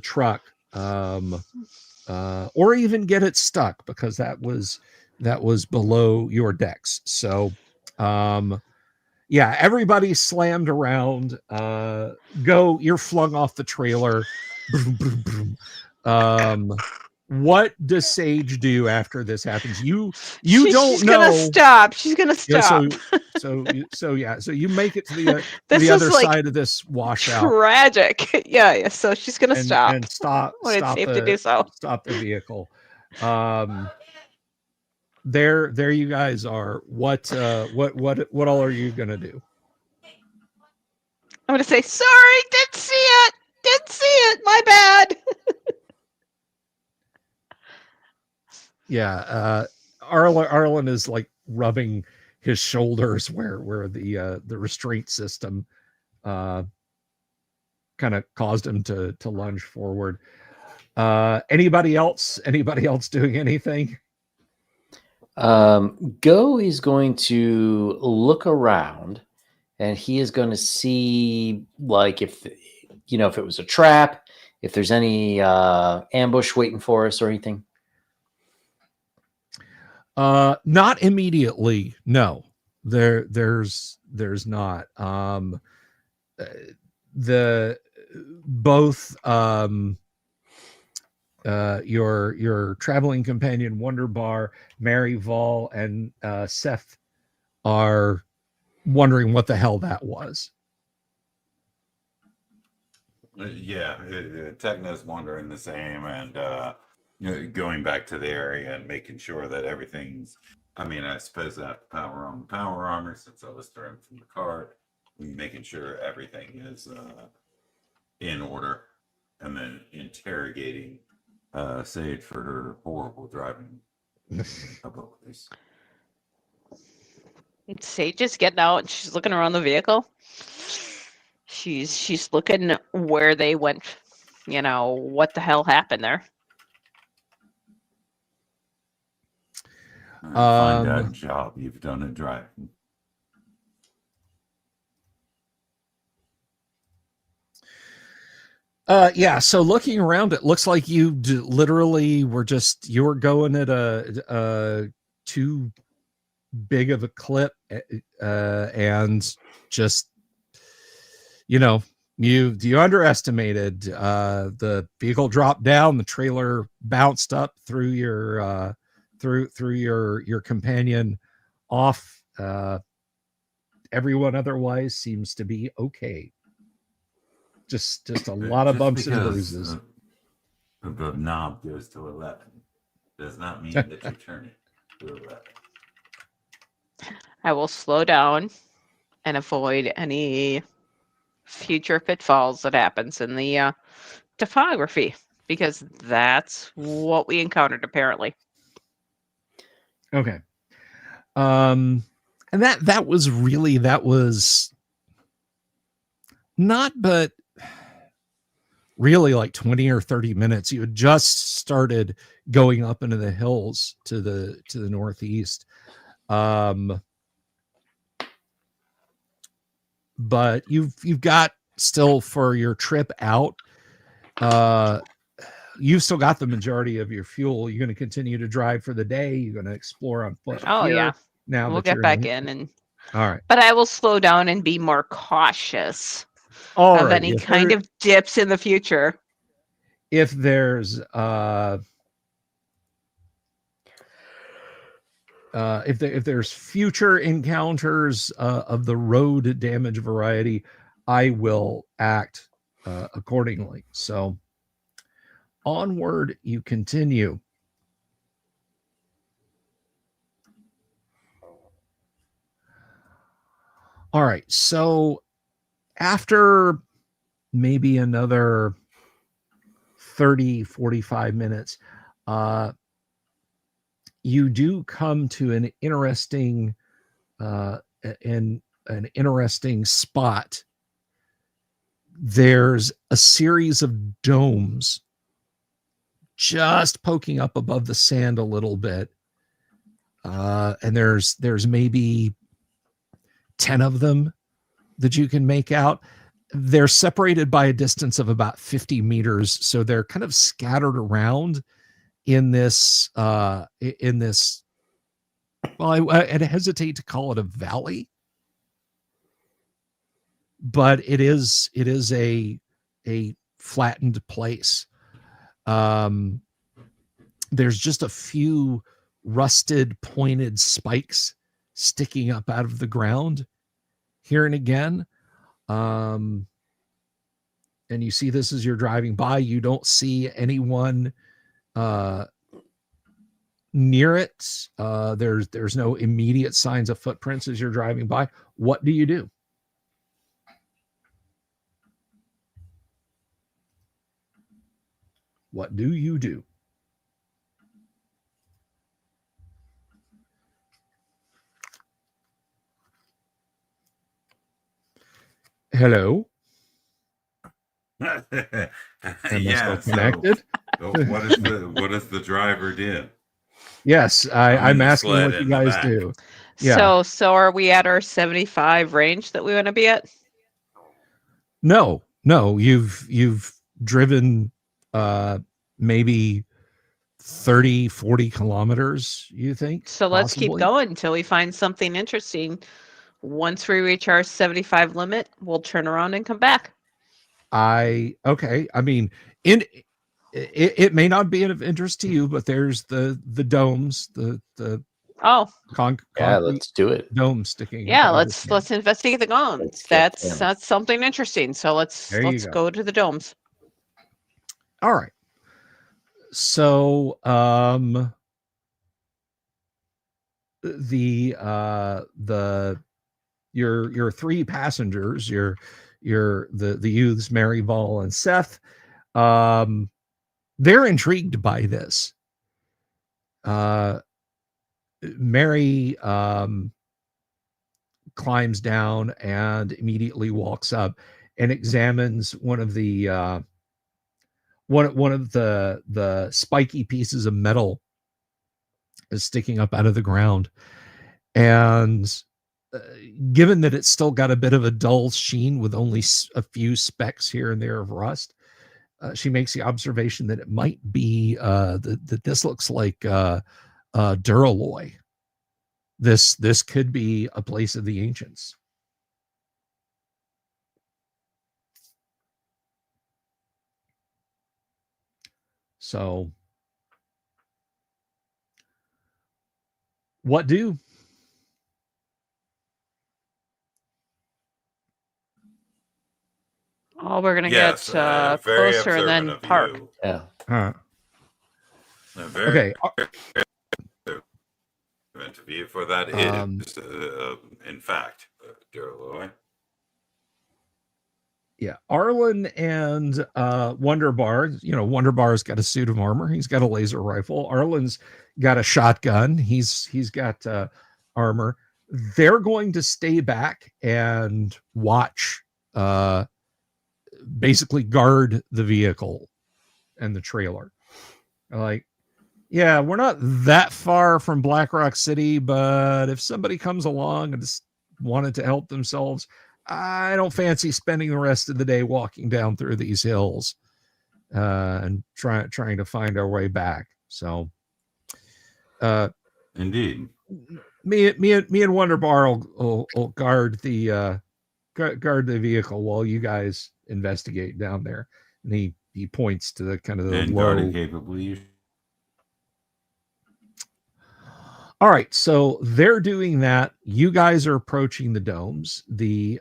truck, or even get it stuck, because that was below your dex. So yeah, everybody slammed around. You're flung off the trailer. What does Sage do after this happens? You don't know. She's gonna stop. She's gonna stop. Yeah, so you make it to the This other is, like, side of this washout. tragic. Yeah. So she's gonna stop. And stop when it's safe the, to do so. Stop the vehicle. There you guys are. What all are you gonna do? I'm gonna say sorry. Didn't see it. My bad. Yeah, Arlen is like rubbing his shoulders where the restraint system kind of caused him to lunge forward. Anybody else doing anything? Go is going to look around, and he is going to see, like, if it was a trap, if there's any ambush waiting for us or anything. Not immediately. No, there's not. Both your traveling companion Wonder Bar, Mary Vol, and Seth are wondering what the hell that was. Yeah, Techno's wondering the same, and going back to the area and making sure that everything's. I mean, I suppose that power armor, since I was thrown from the cart, making sure everything is in order, and then interrogating Sage for her horrible driving abilities. Sage is getting out and she's looking around the vehicle. She's looking where they went. What the hell happened there? Find that job you've done at driving. Yeah, so looking around, it looks like you literally you were going at a too big of a clip, and just you underestimated. The vehicle dropped down, the trailer bounced up through your your companion off. Everyone otherwise seems to be okay. Just a lot of bumps and bruises. The knob goes to 11 does not mean that you turn it to 11. I will slow down and avoid any future pitfalls that happens in the topography, because that's what we encountered apparently. Okay. And that was not, but really like 20 or 30 minutes. You had just started going up into the hills to the northeast. But you've got still for your trip out, you've still got the majority of your fuel. You're going to continue to drive for the day. You're going to explore on foot. Oh here yeah, now we'll that get you're back in, and all right. but I will slow down and be more cautious All of right. any kind of dips in the future. If there's if there's future encounters of the road damage variety, I will act accordingly. So onward you continue. All right. So after maybe another 30, 45 minutes, you do come to an interesting spot. There's a series of domes just poking up above the sand a little bit. And there's maybe 10 of them that you can make out. They're separated by a distance of about 50 meters. So they're kind of scattered around in this, well, I'd hesitate to call it a valley, but it is a flattened place. There's just a few rusted pointed spikes sticking up out of the ground here and again. And you see this as you're driving by. You don't see anyone near it. There's no immediate signs of footprints as you're driving by. What do you do? What do you do? Hello? Yeah. Connected? So what does the driver do? Yes, I'm asking what you guys do. Yeah. So are we at our 75 range that we want to be at? No, you've driven maybe 30, 40 kilometers, you think? So let's keep possibly? going until we find something interesting. Once we reach our 75 limit, we'll turn around and come back. Okay. I mean, it may not be of interest to you, but there's the domes, the Yeah, let's do it. dome sticking. Yeah, up out of the let's sand. investigate the domes. Let's get them. That's something interesting. So let's There you go. go to the domes. All right. So your three passengers, the youths, Mary, Vol, and Seth, they're intrigued by this. Mary climbs down and immediately walks up and examines one of the spiky pieces of metal is sticking up out of the ground. And given that it's still got a bit of a dull sheen with only a few specks here and there of rust, she makes the observation that it might be that this looks like duralloy. This could be a place of the ancients. So what do? Oh, we're gonna Yes, get very closer and observant then of park. you. Yeah. Very Okay. observant of you for that is, in fact, Duralloy. Yeah, Arlen and Wonderbar. Wonderbar's got a suit of armor. He's got a laser rifle. Arlen's got a shotgun. He's got armor. They're going to stay back and watch, basically guard the vehicle and the trailer. Like, yeah, we're not that far from Black Rock City, but if somebody comes along and just wanted to help themselves, I don't fancy spending the rest of the day walking down through these hills. and trying to find our way back. So, Indeed. me and Wonderbar will guard the vehicle while you guys investigate down there. And he points to the kind of the And low. guard it capably. All right, so they're doing that. You guys are approaching the domes. The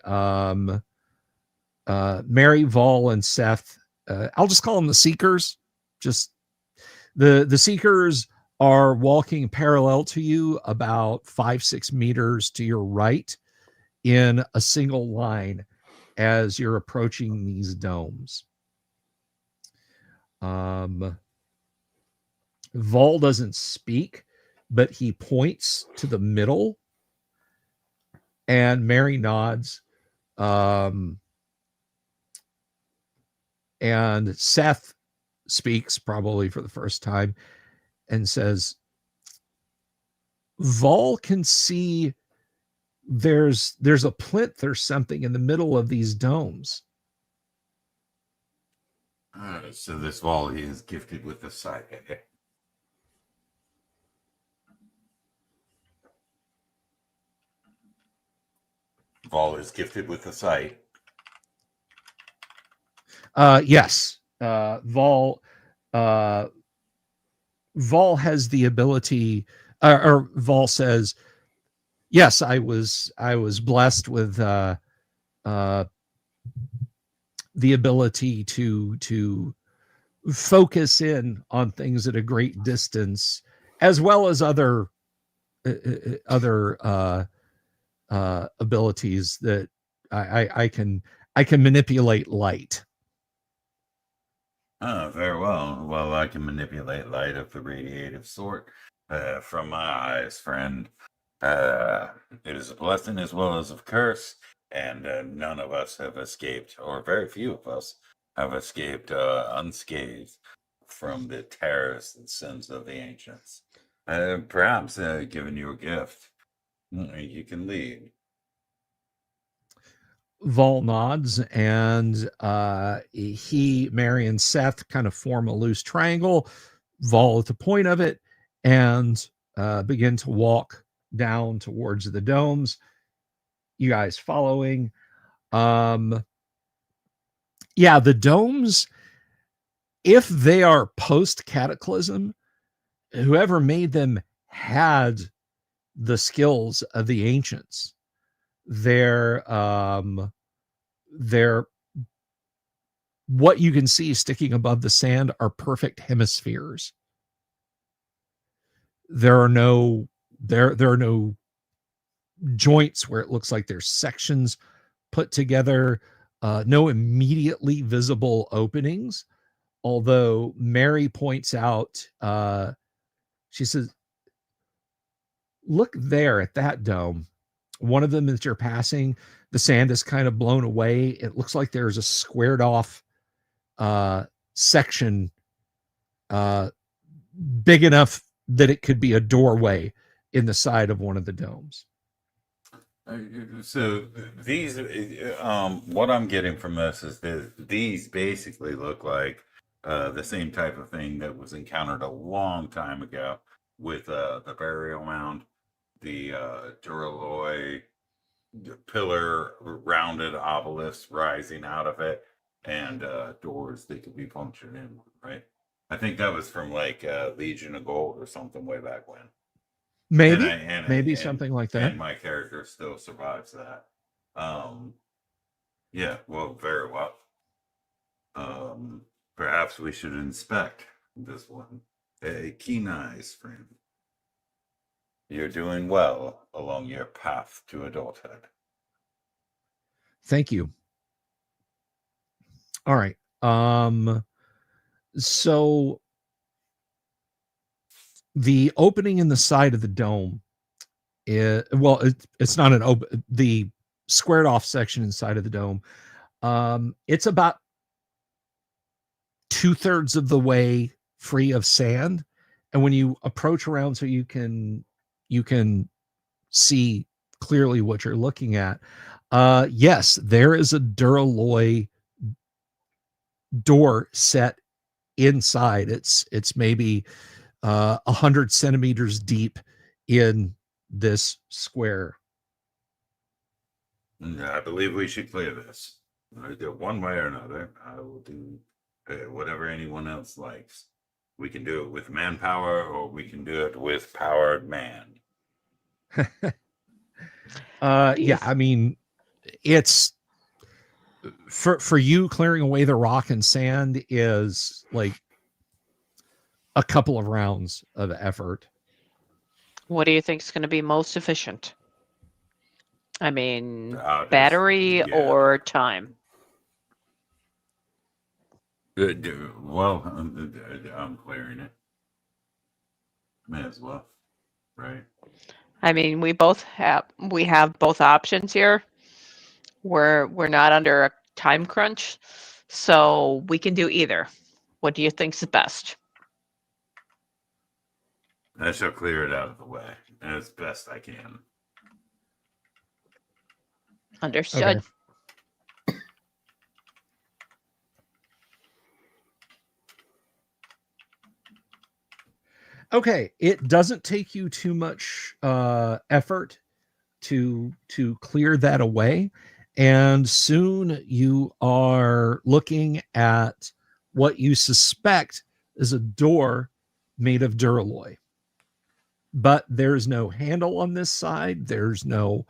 Mary, Vol, and Seth. I'll just call them the Seekers. Just the Seekers are walking parallel to you, about 5-6 meters to your right, in a single line as you're approaching these domes. Vol doesn't speak, but he points to the middle, and Mary nods. And Seth speaks, probably for the first time, and says, Vol can see there's a plinth or something in the middle of these domes. So this volley is gifted with the sight. Vol is gifted with the sight. Yes. Vol has the ability, or Vol says, yes, I was blessed with the ability to focus in on things at a great distance, as well as other abilities that I can manipulate light. Oh, very well. Well, I can manipulate light of the radiative sort from my eyes, friend. It is a blessing as well as a curse, and none of us have escaped, or very few of us have escaped unscathed from the terrors and sins of the ancients. Perhaps, given you a gift, you can lead. Vol nods, and he, Mary, and Seth kind of form a loose triangle. Vol at the point of it, and begin to walk down towards the domes. You guys following. Yeah, the domes, if they are post-cataclysm, whoever made them had the skills of the ancients. They're what you can see sticking above the sand are perfect hemispheres. There are no joints where it looks like there's sections put together, no immediately visible openings. Although Mary points out, she says, look there at that dome. One of them that you're passing, the sand is kind of blown away. It looks like there's a squared off section big enough that it could be a doorway in the side of one of the domes. So these, what I'm getting from this is that these basically look like the same type of thing that was encountered a long time ago with the burial mound, the Duralloy pillar, rounded obelisks rising out of it, and doors that could be punctured in, right? I think that was from like Legion of Gold or something way back when. Maybe something like that. And my character still survives that. Yeah, well, very well. Perhaps we should inspect this one. Keen eyes, friend. You're doing well along your path to adulthood. Thank you. All right. So the opening in the side of the dome it's not an open, the squared off section inside of the dome. It's about 2/3 of the way free of sand. And when you approach around so you can see clearly what you're looking at, yes, there is a Duralloy door set inside. It's maybe 100 centimeters deep in this square. I believe we should clear this. One way or another, I will do whatever anyone else likes. We can do it with manpower, or we can do it with powered man. Yeah, I mean, it's for you, clearing away the rock and sand is like a couple of rounds of effort. What do you think is going to be most efficient? I mean, Just- battery yeah. or time? Well, I'm clearing it. May as well, right? I mean, we have both options here. We're not under a time crunch, so we can do either. What do you think's the best? I shall clear it out of the way as best I can. Understood. Okay. Okay, it doesn't take you too much effort to clear that away, and soon you are looking at what you suspect is a door made of duralloy. But there's no handle on this side. There's no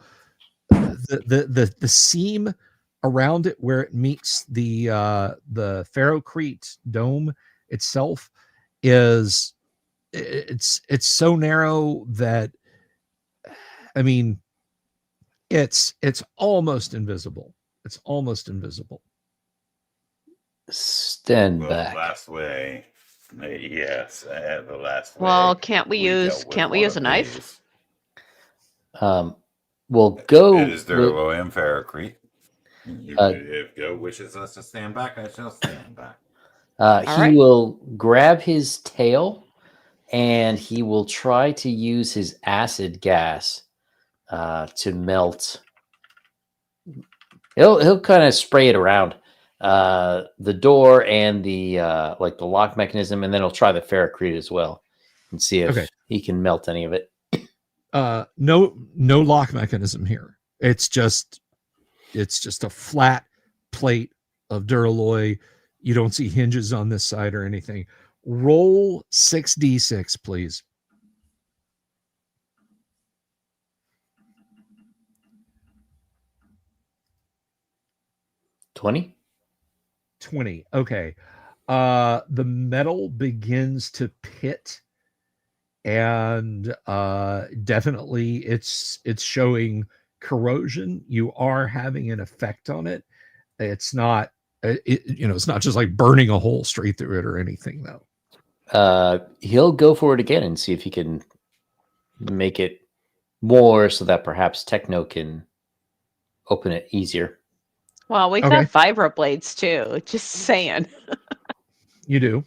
the seam around it where it meets the ferrocrete dome itself is it's so narrow that, I mean, it's almost invisible. It's almost invisible. Stand Well, back. last way. Yes, the last way. Well, can't we use dealt with one a of knife? these. We'll go. It is duralloy and ferrocrete. If Go wishes us to stand back, I shall stand back. He right. will grab his tail and he will try to use his acid gas to melt. He'll kind of spray it around the door and the like the lock mechanism, and then he'll try the ferrocrete as well and see if he can melt any of it. No lock mechanism here. It's just a flat plate of duralloy. You don't see hinges on this side or anything. Roll 6d6, please. $20. 20. Okay. The metal begins to pit, and definitely it's showing corrosion. You are having an effect on it. It's not it's not just like burning a hole straight through it or anything, though. He'll go for it again and see if he can make it more so that perhaps Techno can open it easier. Well, we got vibroblades too. Just saying. You do.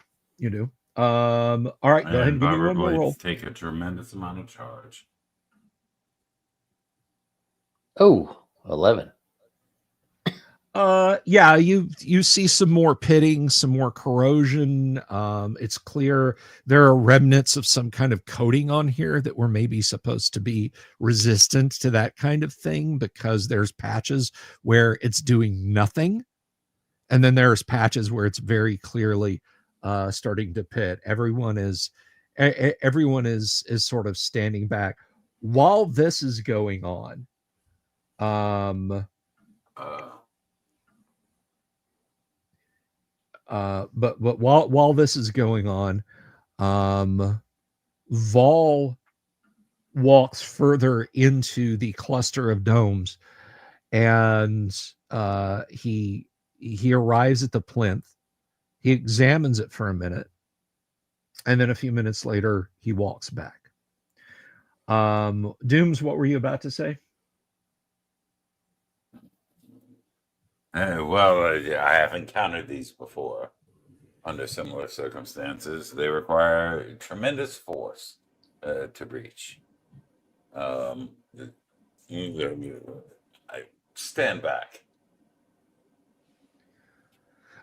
All right, go ahead and give me one more roll. Take a tremendous amount of charge. Oh, 11. Yeah, you see some more pitting, some more corrosion. It's clear there are remnants of some kind of coating on here that were maybe supposed to be resistant to that kind of thing, because there's patches where it's doing nothing, and then there's patches where it's very clearly starting to pit. Everyone is sort of standing back while this is going on. But while this is going on, Vol walks further into the cluster of domes, and he arrives at the plinth. He examines it for a minute, and then a few minutes later, he walks back. Dooms, what were you about to say? I have encountered these before under similar circumstances. They require tremendous force to breach. I stand back.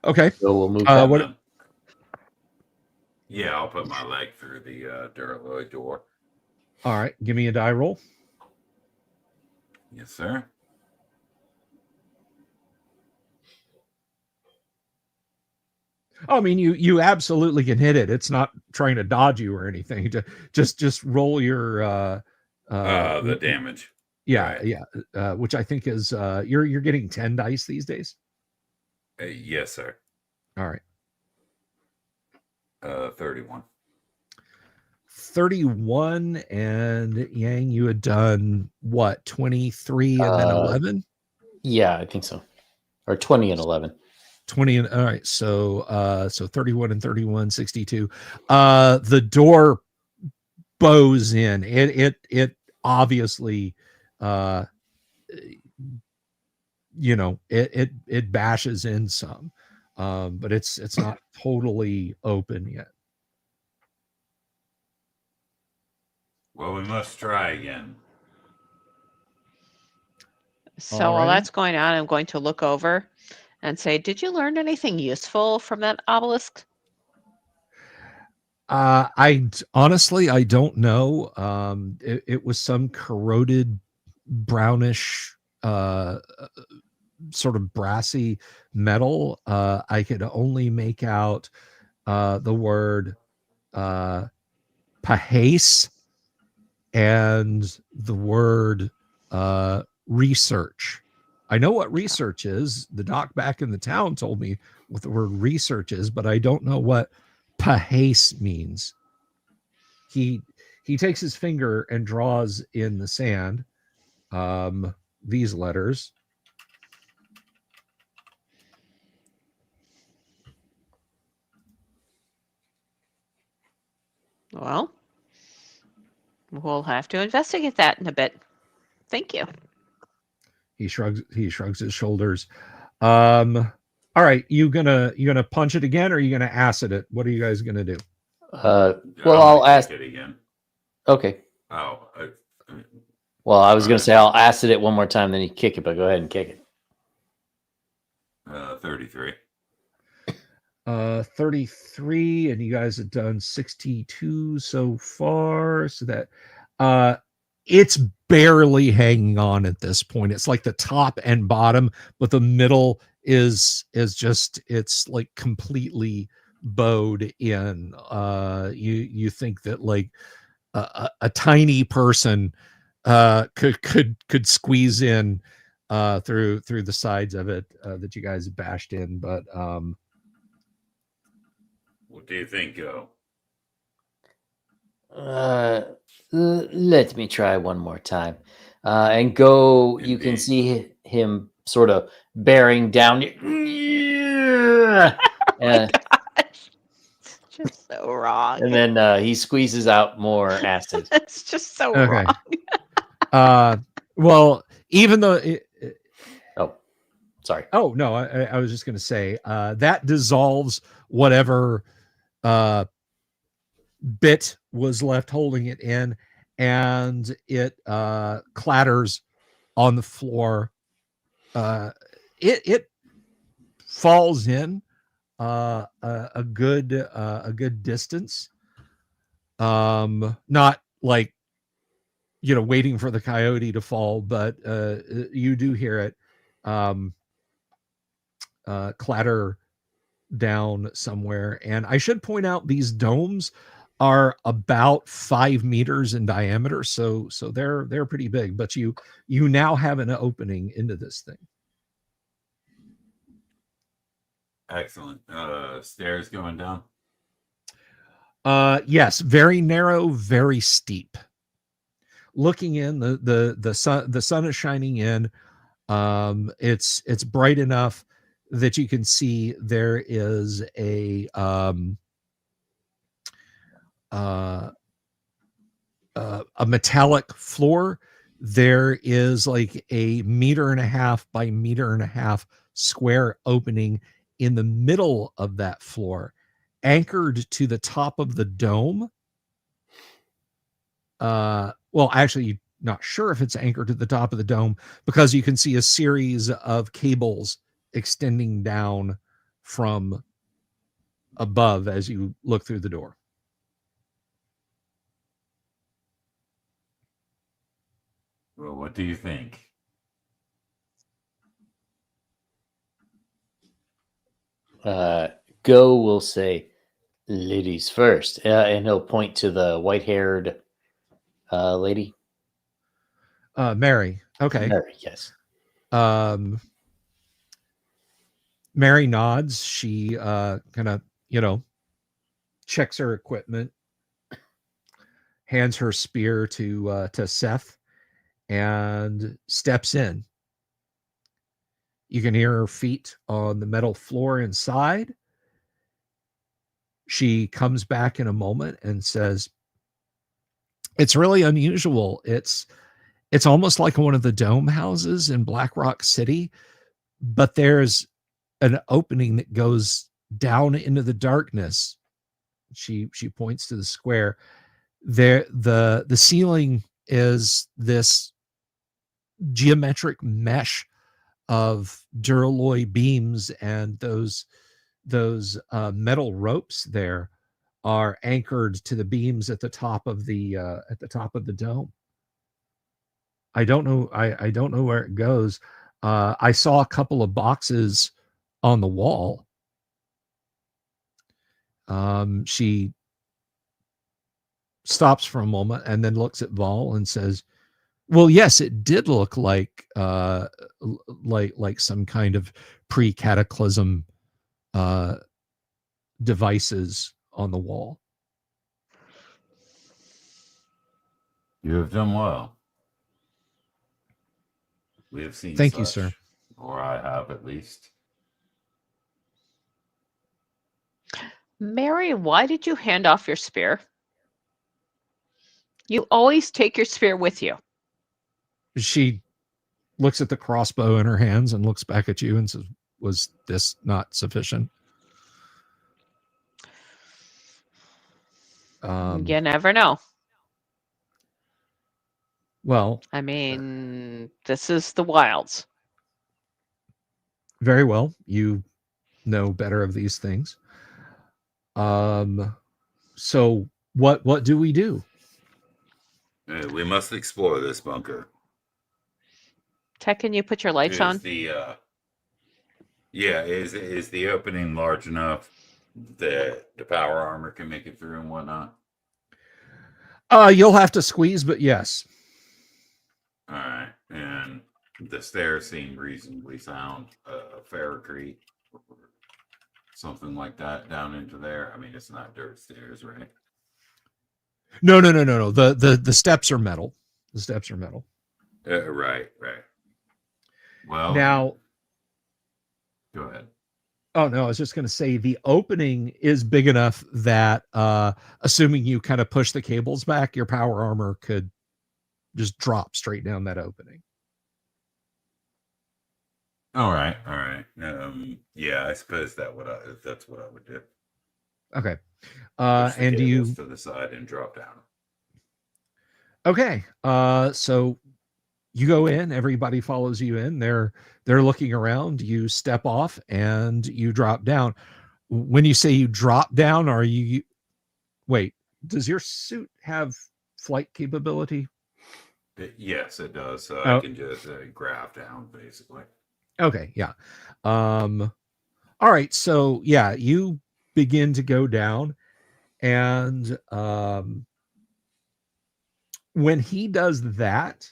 Okay. So we'll move. Yeah, I'll put my leg through the Duralloy door. All right, give me a die roll. Yes, sir. I mean, you absolutely can hit it. It's not trying to dodge you or anything. Just roll your The damage. yeah, Right. yeah, which I think is you're getting 10 dice these days. Yes, sir. All right. 31. 31, and Yang, you had done what, 23 and then 11? Yeah, I think so. Or 20 and 11. 20 and all right, so 31 and 31, 62. The door bows in. It obviously it bashes in some. But it's not totally open yet. Well, we must try again. So while Alrighty. that's going on, I'm going to look over and say, "Did you learn anything useful from that obelisk?" Honestly, I don't know. It was some corroded brownish sort of brassy metal. I could only make out the word pahace and the word research. I know what research is. The doc back in the town told me what the word research is, but I don't know what pahace means. He takes his finger and draws in the sand these letters. Well, we'll have to investigate that in a bit. Thank you. He shrugs his shoulders. All right, you gonna punch it again, or are you gonna acid it? What are you guys gonna do? Well, I'm I'll gonna ask. kick it again. Okay. Oh, Well, I was going Alright. to say I'll acid it one more time, then you kick it, but go ahead and kick it. 33. 33, and you guys have done 62 so far. So that it's barely hanging on at this point. It's like the top and bottom, but the middle is just, it's like completely bowed in. You think that like a tiny person could squeeze in through the sides of it that you guys bashed in, but What do you think, Go? Let me try one more time. And go, you can Indeed. see him sort of bearing down. Oh my gosh. It's just so wrong. And then he squeezes out more acid. It's just so Okay. wrong. Well, even though Oh, sorry. oh no, I was just going to say that dissolves whatever bit was left holding it in, and it clatters on the floor. It falls in a good distance. Not like waiting for the coyote to fall, but you do hear it clatter down somewhere. And I should point out these domes are about 5 meters in diameter, so they're pretty big, but you now have an opening into this thing. Excellent. Stairs going down. Yes, very narrow, very steep. Looking in, the sun is shining in. It's bright enough that you can see there is a metallic floor. There is like a 1.5 by 1.5 square opening in the middle of that floor, anchored to the top of the dome. Well, actually, not sure if it's anchored to the top of the dome, because you can see a series of cables extending down from above as you look through the door. Well, what do you think? Go will say, ladies first, and he'll point to the white-haired lady. Mary. Okay. Mary, yes. Mary nods. She kind of, checks her equipment, hands her spear to Seth, and steps in. You can hear her feet on the metal floor inside. She comes back in a moment and says, "It's really unusual. It's almost like one of the dome houses in Black Rock City, but there's an opening that goes down into the darkness." She points to the square. There, the ceiling is this geometric mesh of duralloy beams, and those metal ropes there are anchored to the beams at the top of the dome. I don't know. I don't know where it goes. I saw a couple of boxes on the wall. She stops for a moment and then looks at Vol and says, "Well, yes, it did look like some kind of pre-cataclysm devices on the wall." You have done well. We have seen Thank such, you, sir. or I have at least. Mary, why did you hand off your spear? You always take your spear with you. She looks at the crossbow in her hands and looks back at you and says, "Was this not sufficient?" You never know. Well, I mean, this is the wilds. very well. You know better of these things. So what do we do? We must explore this bunker. Tech, can you put your lights on? Is the opening large enough that the power armor can make it through and whatnot? You'll have to squeeze, but yes. All right, and the stairs seem reasonably sound. Ferrocrete, or something like that down into there. I mean, it's not dirt stairs, right? No. The steps are metal. The steps are metal. Right. Well, Now, go ahead. oh no, I was just going to say the opening is big enough that, assuming you kind of push the cables back, your power armor could just drop straight down that opening. All right. Yeah, I suppose that's what I would do. Okay. Push the And do you cables to the side and drop down? Okay. So you go in, everybody follows you in. They're looking around, you step off and you drop down. When you say you drop down, wait, does your suit have flight capability? Yes, it does. So Oh. I can just grab down, basically. Okay, yeah. All right, so yeah, you begin to go down, and when he does that,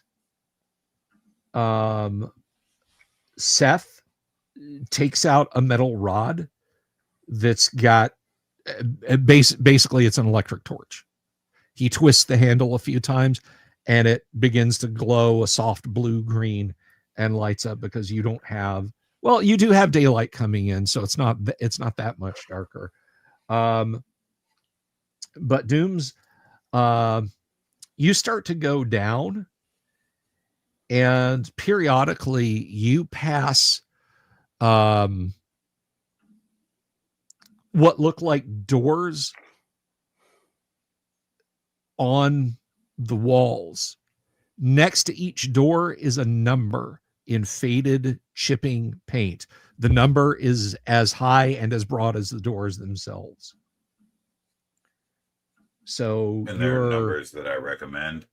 Seth takes out a metal rod that's got basically it's an electric torch. He twists the handle a few times and it begins to glow a soft blue green and lights up, because you don't have, well, you do have daylight coming in, so it's not that much darker. But Dooms, you start to go down, and periodically you pass what look like doors on the walls. Next to each door is a number in faded chipping paint. The number is as high and as broad as the doors themselves. So And there are you're numbers that I recommend.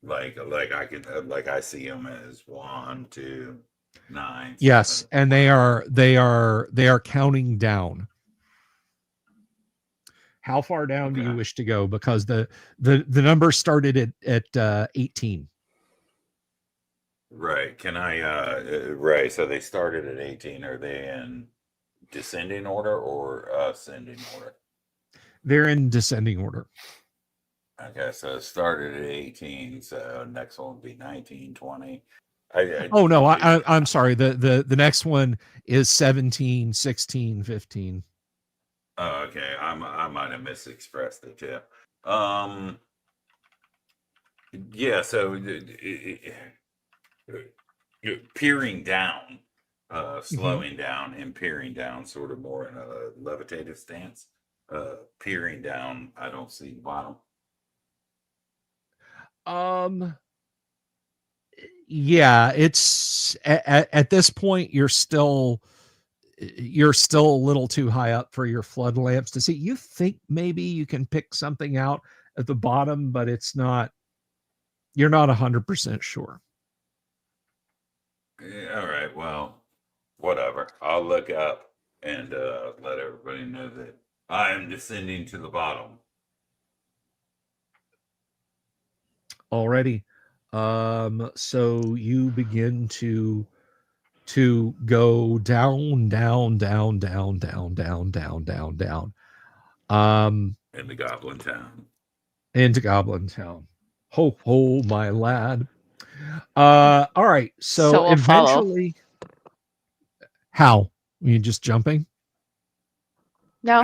Like I see them as 1, 2, 9. yes, 7, and they are counting down. How far down do you Okay. wish to go? Because the number started at 18. Right. Can I right, so they started at 18. Are they in descending order or ascending order? They're in descending order. Okay, so it started at 18, so next one would be 19, 20. Oh no, I'm sorry. The next one is 17, 16, 15. Oh, okay. I might have misexpressed it too. Yeah, so peering down, slowing down and peering down, sort of more in a levitative stance. Peering down, I don't see the bottom. Yeah, it's at this point you're still a little too high up for your flood lamps to see. You think maybe you can pick something out at the bottom, but it's not. You're not 100% sure. Yeah, all right, well, whatever. I'll look up and let everybody know that I am descending to the bottom. Already. So you begin to go down, down, down, down, down, down, down, down, down. In the Goblin Town. Into Goblin Town. Ho ho, my lad. All right. So we'll follow. eventually, how? You just jumping? No,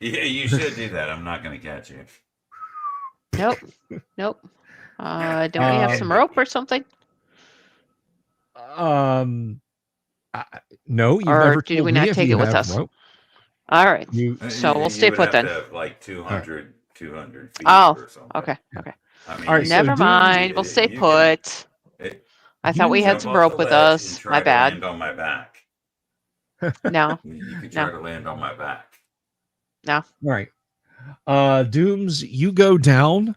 Yeah, you should do that. I'm not going to catch you. nope, nope. Don't we have some rope or something? No, you've Or never did told we me not if take you it with have us? rope. All right. You So we'll You stay would put have then. to have like 200 feet Oh, or something. okay, okay. I mean, All right, so Never do- mind. We'll stay you can- put. it- I thought we you had jump some off rope the with ledge us. and try My to bad. land on my back. No, You can No. try to land on my back. no. All right. Dooms, you go down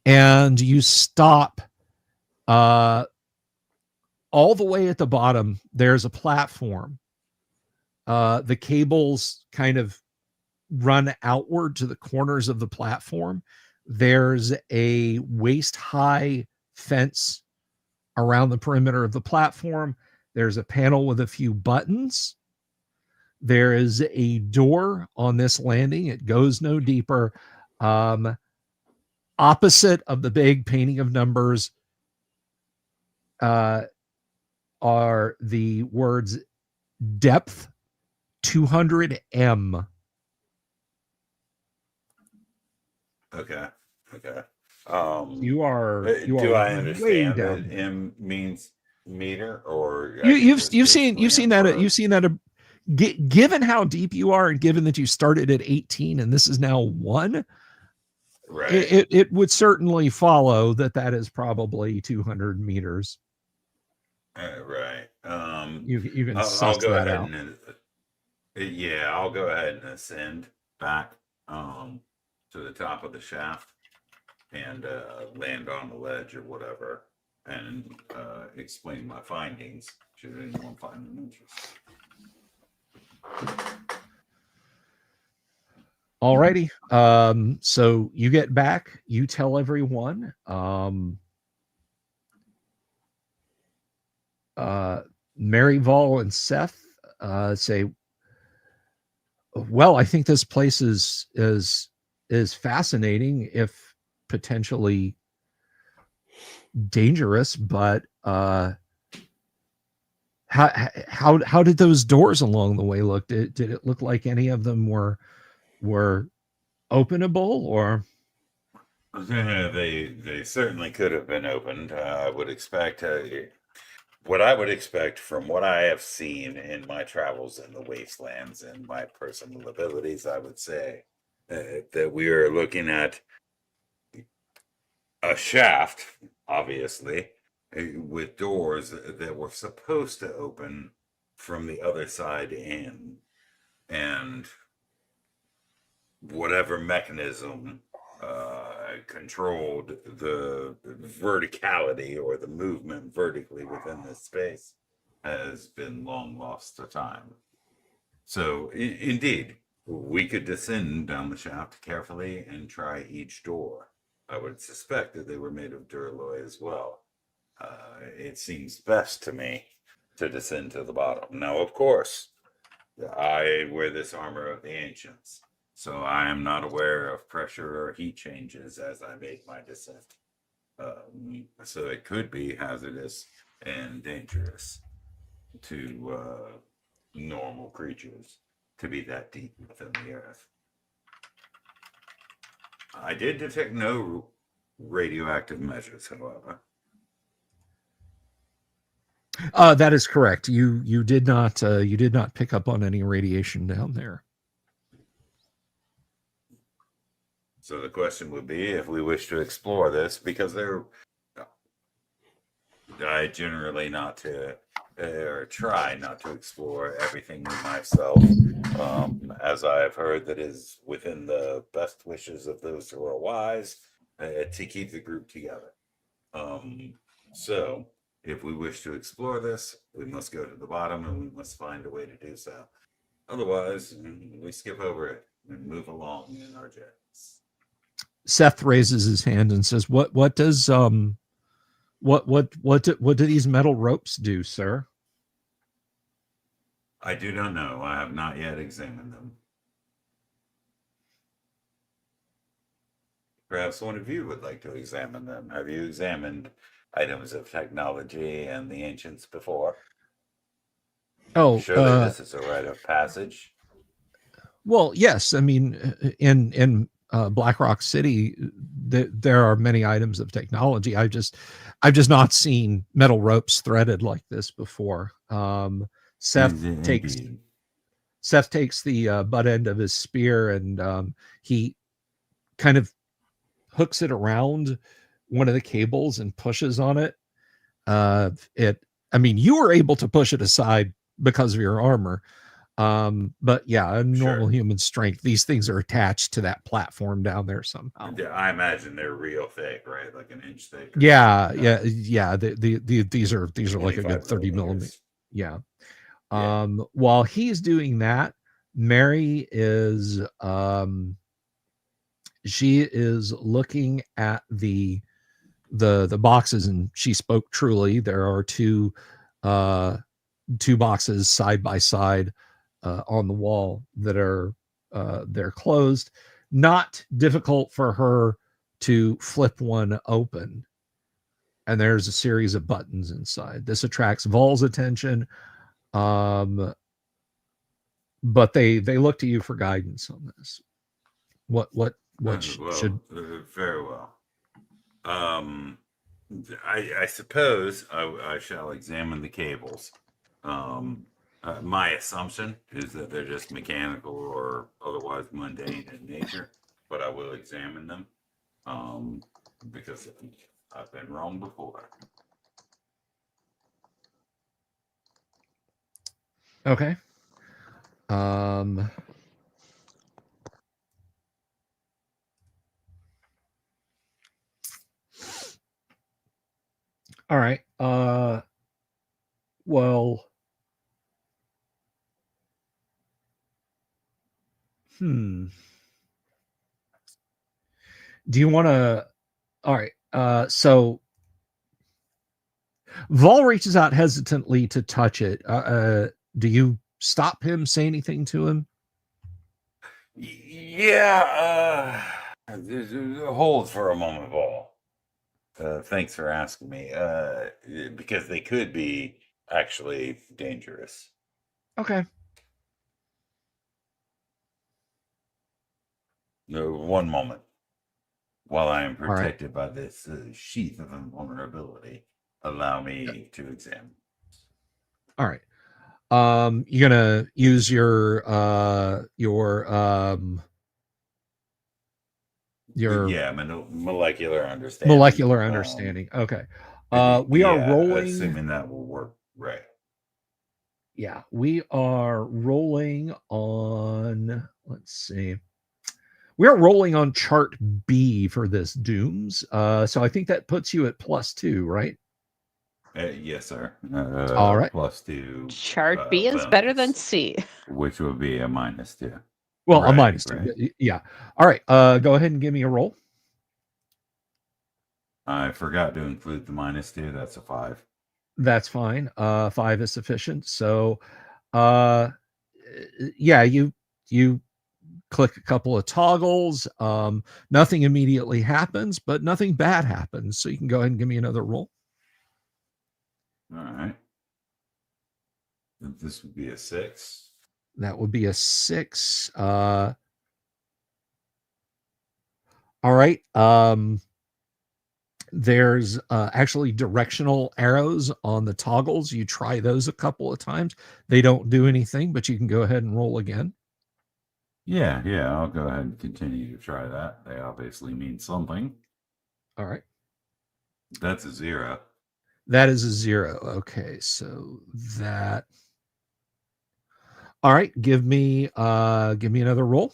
and you stop all the way at the bottom. There's a platform. The cables kind of run outward to the corners of the platform. There's a waist-high fence around the perimeter of the platform. There's a panel with a few buttons. There is a door on this landing. It goes no deeper. Opposite of the big painting of numbers are the words depth 200M. Okay. You are do I way understand down that here. M means meter, or You've seen that given how deep you are and given that you started at 18 and this is now 1, right? It would certainly follow that is probably 200 meters. Right. You can I'll suss go that ahead out. I'll go ahead and ascend back to the top of the shaft and land on the ledge or whatever, and explain my findings should anyone find them interesting. Alrighty. So you get back, you tell everyone. Mary Vol and Seth say, well, I think this place is fascinating, if potentially dangerous, but how did those doors along the way look? Did it look like any of them were openable, or? They certainly could have been opened. I would expect what I would expect from what I have seen in my travels in the wastelands and my personal abilities. I would say that we are looking at a shaft, obviously, with doors that were supposed to open from the other side in, and whatever mechanism controlled the verticality or the movement vertically within this space has been long lost to time. So, indeed, we could descend down the shaft carefully and try each door. I would suspect that they were made of duralloy as well. It seems best to me to descend to the bottom. Now, of course, I wear this armor of the ancients, so I am not aware of pressure or heat changes as I make my descent. So it could be hazardous and dangerous to normal creatures to be that deep within the earth. I did detect no radioactive measures, however. That is correct. You did not pick up on any radiation down there. So the question would be, if we wish to explore this, because I generally not to, or try not to explore everything myself, as I have heard that is within the best wishes of those who are wise, to keep the group together. So if we wish to explore this, we must go to the bottom and we must find a way to do so. Otherwise, we skip over it and move along in our journeys. Seth raises his hand and says, what does what do these metal ropes do, sir? I do not know. I have not yet examined them. Perhaps one of you would like to examine them. Have you examined items of technology and the ancients before? Oh, surely this is a rite of passage. Well, yes. I mean, in Black Rock City, there are many items of technology. I've just not seen metal ropes threaded like this before. Seth takes the butt end of his spear and he kind of hooks it around one of the cables and pushes on it. I mean, you were able to push it aside because of your armor. But yeah, a normal human strength, these things are attached to that platform down there somehow. I imagine they're real thick, right? Like an inch thick. Yeah. These are like a good 30 millimeters. Yeah. While he's doing that, Mary is she is looking at the boxes, and she spoke truly. There are two boxes side by side on the wall that are they're closed. Not difficult for her to flip one open, and there's a series of buttons inside. This attracts Vol's attention, but they look to you for guidance on this. What should very well. I suppose I shall examine the cables. My assumption is that they're just mechanical or otherwise mundane in nature, but I will examine them because I've been wrong before. Okay. All right. Well, do you want to? All right. So Vol reaches out hesitantly to touch it. Do you stop him, say anything to him? Yeah. Hold for a moment, Vol. Thanks for asking me. Because they could be actually dangerous. Okay. No, one moment. While I am protected by this sheath of invulnerability, allow me to examine. All right. You're gonna use your molecular understanding. Molecular understanding. Okay. We are Yeah, rolling. assuming that will work, right? Yeah, we are rolling on. Let's see. We are rolling on chart B for this Dooms. So I think that puts you at +2, right? Yes, sir. All right. +2 Chart B is better than bonus, C. which would be a -2. Well, a Right, -2. right. Yeah. All right. Go ahead and give me a roll. I forgot to include the -2. That's a 5. That's fine. 5 is sufficient. So, uh, yeah, you click a couple of toggles. Nothing immediately happens, but nothing bad happens. So you can go ahead and give me another roll. All right. This would be a 6. That would be a 6. All right. There's actually directional arrows on the toggles. You try those a couple of times. They don't do anything, but you can go ahead and roll again. Yeah, I'll go ahead and continue to try that. They obviously mean something. All right. That's a 0. That is a 0. Okay, so that. All right, give me another roll.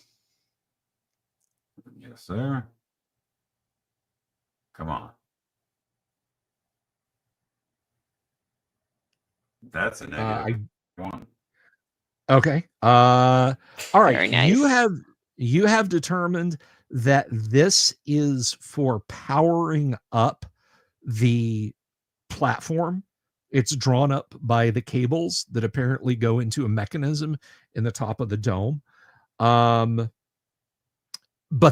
Yes, sir. Come on. That's a -1. Okay. All right. Very nice. You have determined that this is for powering up the platform. It's drawn up by the cables that apparently go into a mechanism in the top of the dome. But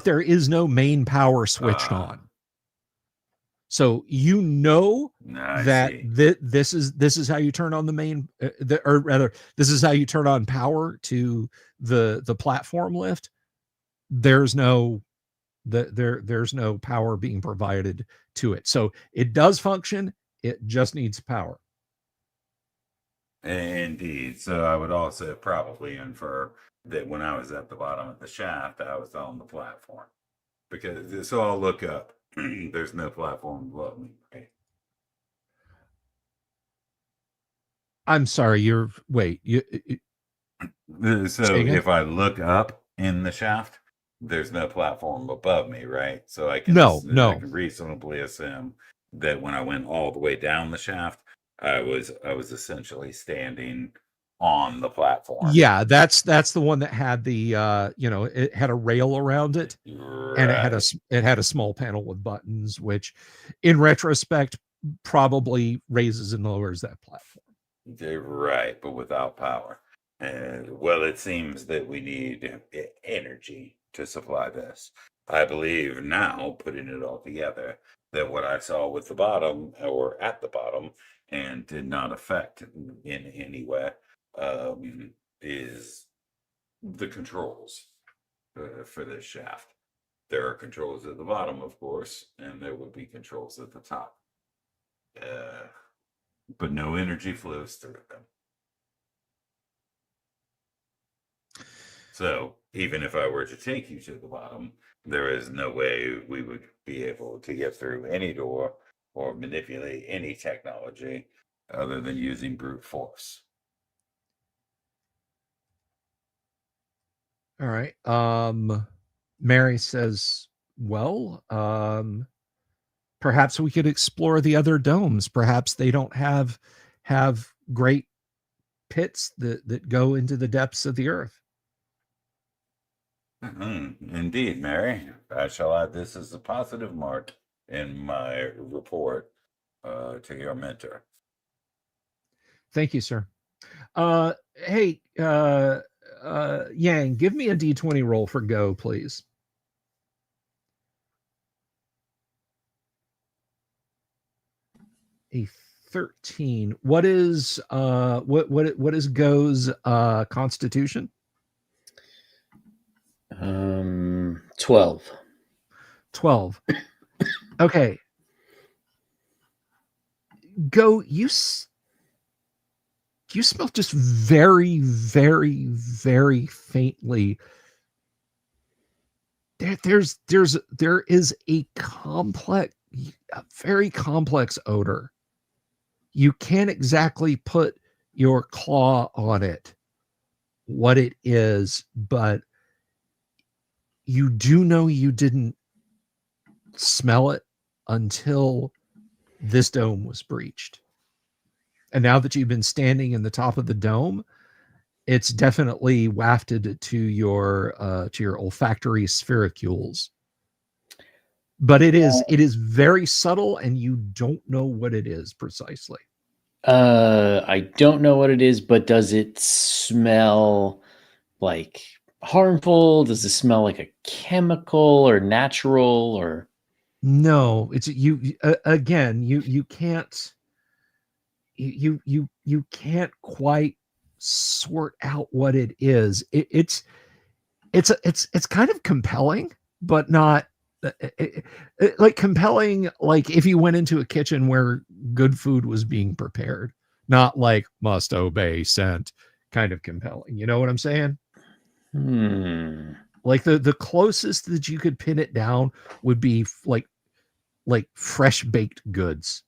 there is no main power switched on. So you know that this is how you turn on the main, or rather, this is how you turn on power to the platform lift. There's no there's no power being provided to it. So it does function. It just needs power. Indeed. So I would also probably infer that when I was at the bottom of the shaft, I was on the platform. Because so I'll look up. There's no platform above me, right? I'm sorry. So if I look up in the shaft, there's no platform above me, right? So I can No. I can reasonably assume that when I went all the way down the shaft, I was essentially standing on the platform. Yeah, that's the one that had the it had a rail around it, right. And it had a small panel with buttons, which in retrospect probably raises and lowers that platform. Right, but without power. And well, it seems that we need energy to supply this. I believe now, putting it all together, that what I saw with the bottom or at the bottom and did not affect in any way is the controls for this shaft. There are controls at the bottom, of course, and there would be controls at the top. But no energy flows through them. So even if I were to take you to the bottom, there is no way we would be able to get through any door or manipulate any technology other than using brute force. All right. Mary says, well, perhaps we could explore the other domes. Perhaps they don't have great pits that go into the depths of the earth. Indeed, Mary. I shall add this as a positive mark in my report to your mentor. Thank you, sir. Hey, Yang, give me a D20 roll for go, please. A 13. What is what is Go's constitution? 12. 12. Okay. Go, you smell just very, very, very faintly. There is a very complex odor you can't exactly put your claw on it, what it is, but you do know you didn't smell it until this dome was breached. And now that you've been standing in the top of the dome, it's definitely wafted to your olfactory spherules. But it is very subtle, and you don't know what it is precisely. I don't know what it is, but does it smell like harmful? Does it smell like a chemical or natural or? No, it's you again. You can't you can't quite sort out what it is. It's kind of compelling, but not like compelling. Like if you went into a kitchen where good food was being prepared, not like must obey scent kind of compelling. You know what I'm saying? Like the closest that you could pin it down would be like fresh baked goods.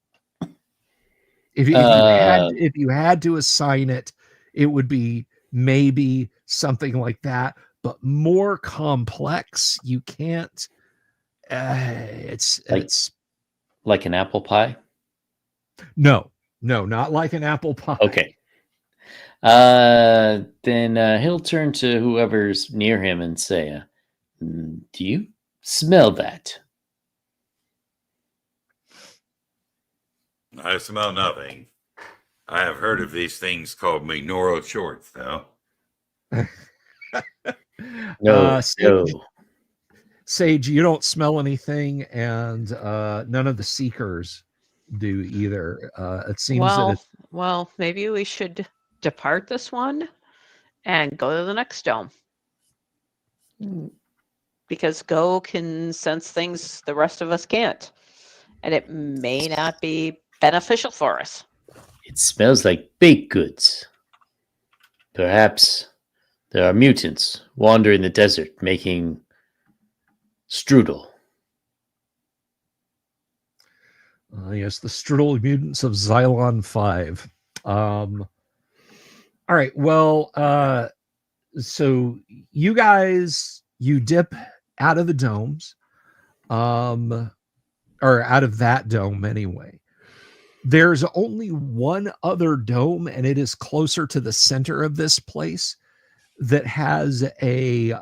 If you had to assign it, it would be maybe something like that, but more complex. You can't. It's like an apple pie. No, not like an apple pie. Okay. Then he'll turn to whoever's near him and say, "Do you smell that?" I smell nothing. I have heard of these things called Mignoral shorts, though. No, Sage, you don't smell anything, and none of the seekers do either. It seems well, maybe we should depart this one and go to the next dome. Because Go can sense things the rest of us can't. And it may not be beneficial for us. It smells like baked goods. Perhaps there are mutants wandering the desert making strudel. Yes, the strudel mutants of Xylon 5. All right, well, so you guys, you dip out of the domes, or out of that dome anyway. There's only one other dome, and it is closer to the center of this place that has a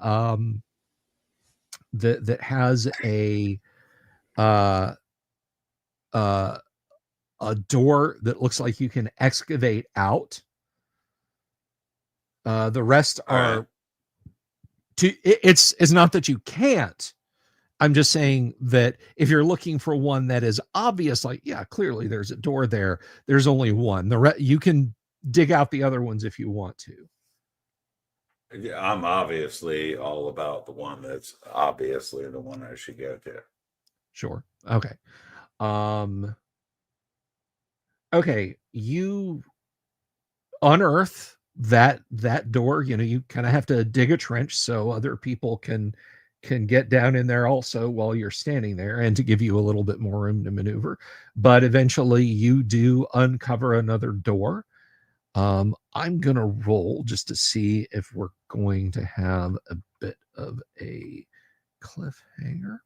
that has a door that looks like you can excavate out. The rest are it's not that you can't. I'm just saying that if you're looking for one that is obvious, like, yeah, clearly there's a door there. There's only one. You can dig out the other ones if you want to. I'm obviously all about the one that's obviously the one I should go to. Sure. Okay. Okay. You unearth that door. You know, you kind of have to dig a trench so other people can get down in there also while you're standing there, and to give you a little bit more room to maneuver. But eventually you do uncover another door. I'm gonna roll just to see if we're going to have a bit of a cliffhanger.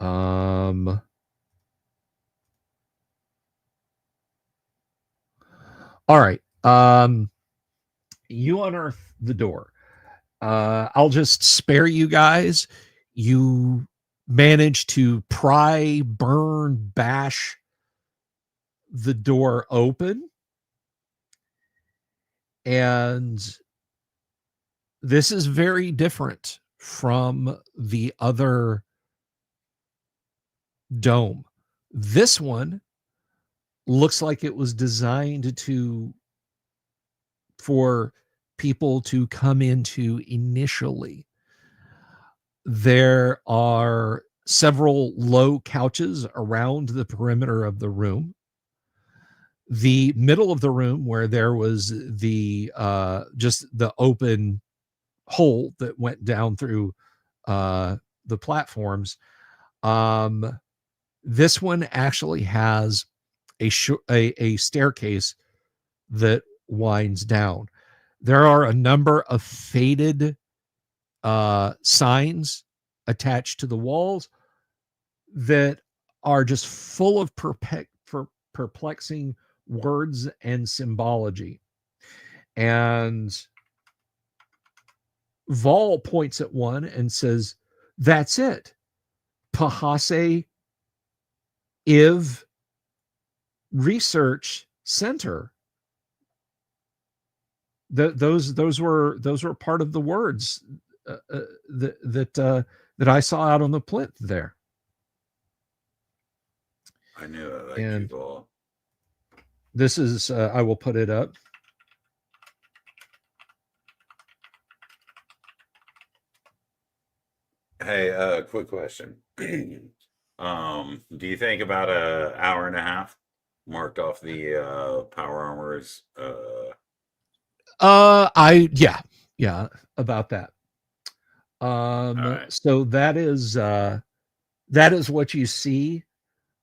All right. You unearth the door. I'll just spare you guys. You manage to pry, burn, bash the door open. And this is very different from the other dome. This one looks like it was designed for people to come into initially. There are several low couches around the perimeter of the room. The middle of the room, where there was the just the open hole that went down through the platforms, this one actually has a staircase that winds down. There are a number of faded signs attached to the walls that are just full of perplexing words and symbology. And Vol points at one and says, "That's it. Pahase IV Research Center." Those were part of the words that I saw out on the plinth there. I knew I liked And you all. this is I will put it up. Hey, quick question. Do you think about an hour and a half marked off the power armors? Yeah, about that. Right. So that is what you see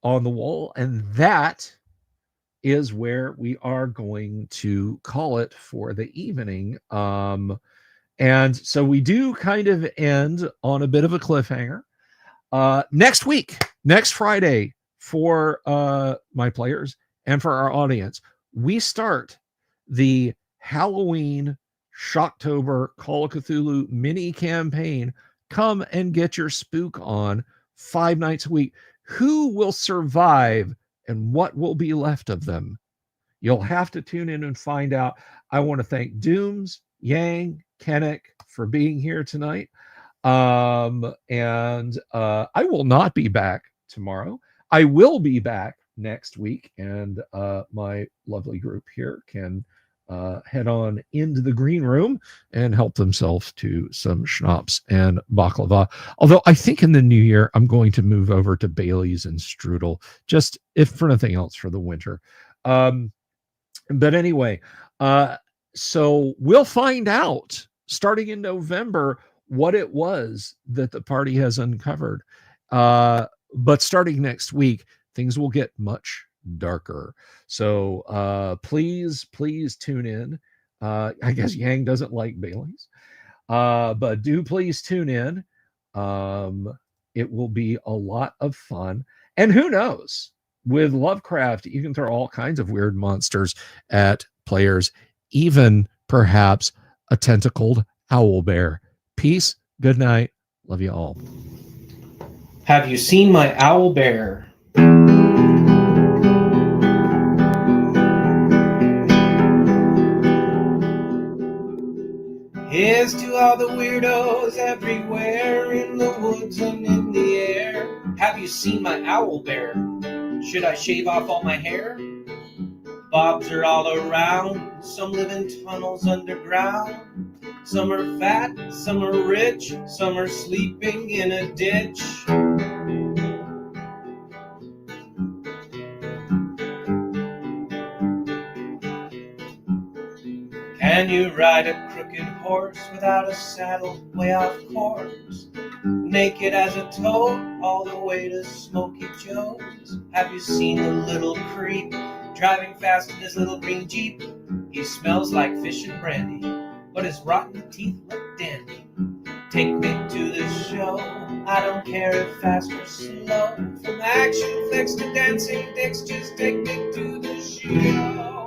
on the wall, and that is where we are going to call it for the evening. And so we do kind of end on a bit of a cliffhanger. Next week, next Friday, for my players and for our audience, we start the Halloween Shocktober Call of Cthulhu mini campaign. Come and get your spook on 5 nights a week. Who will survive and what will be left of them? You'll have to tune in and find out. I want to thank Dooms, Yang, Kennick for being here tonight. And I will not be back tomorrow. I will be back next week, and my lovely group here can head on into the green room and help themselves to some schnapps and baklava. Although I think in the new year, I'm going to move over to Bailey's and strudel, just if for nothing else for the winter. But anyway, so we'll find out starting in November what it was that the party has uncovered. But starting next week, things will get much darker. So please tune in. I guess Yang doesn't like Bailey's, but do please tune in. It will be a lot of fun. And who knows? With Lovecraft, you can throw all kinds of weird monsters at players, even perhaps a tentacled owl bear. Peace. Good night. Love you all. Have you seen my owl bear? Here's to all the weirdos everywhere in the woods and in the air. Have you seen my owl bear? Should I shave off all my hair? Bobs are all around. Some live in tunnels underground. Some are fat, some are rich, some are sleeping in a ditch. Can you ride a crooked horse without a saddle way off course? Naked as a toad all the way to Smoky Joe's. Have you seen the little creep driving fast in his little green Jeep? He smells like fish and brandy, but his rotten teeth look dandy. Take me to the show, I don't care if fast or slow. From action flicks to dancing dicks, just take me to the show.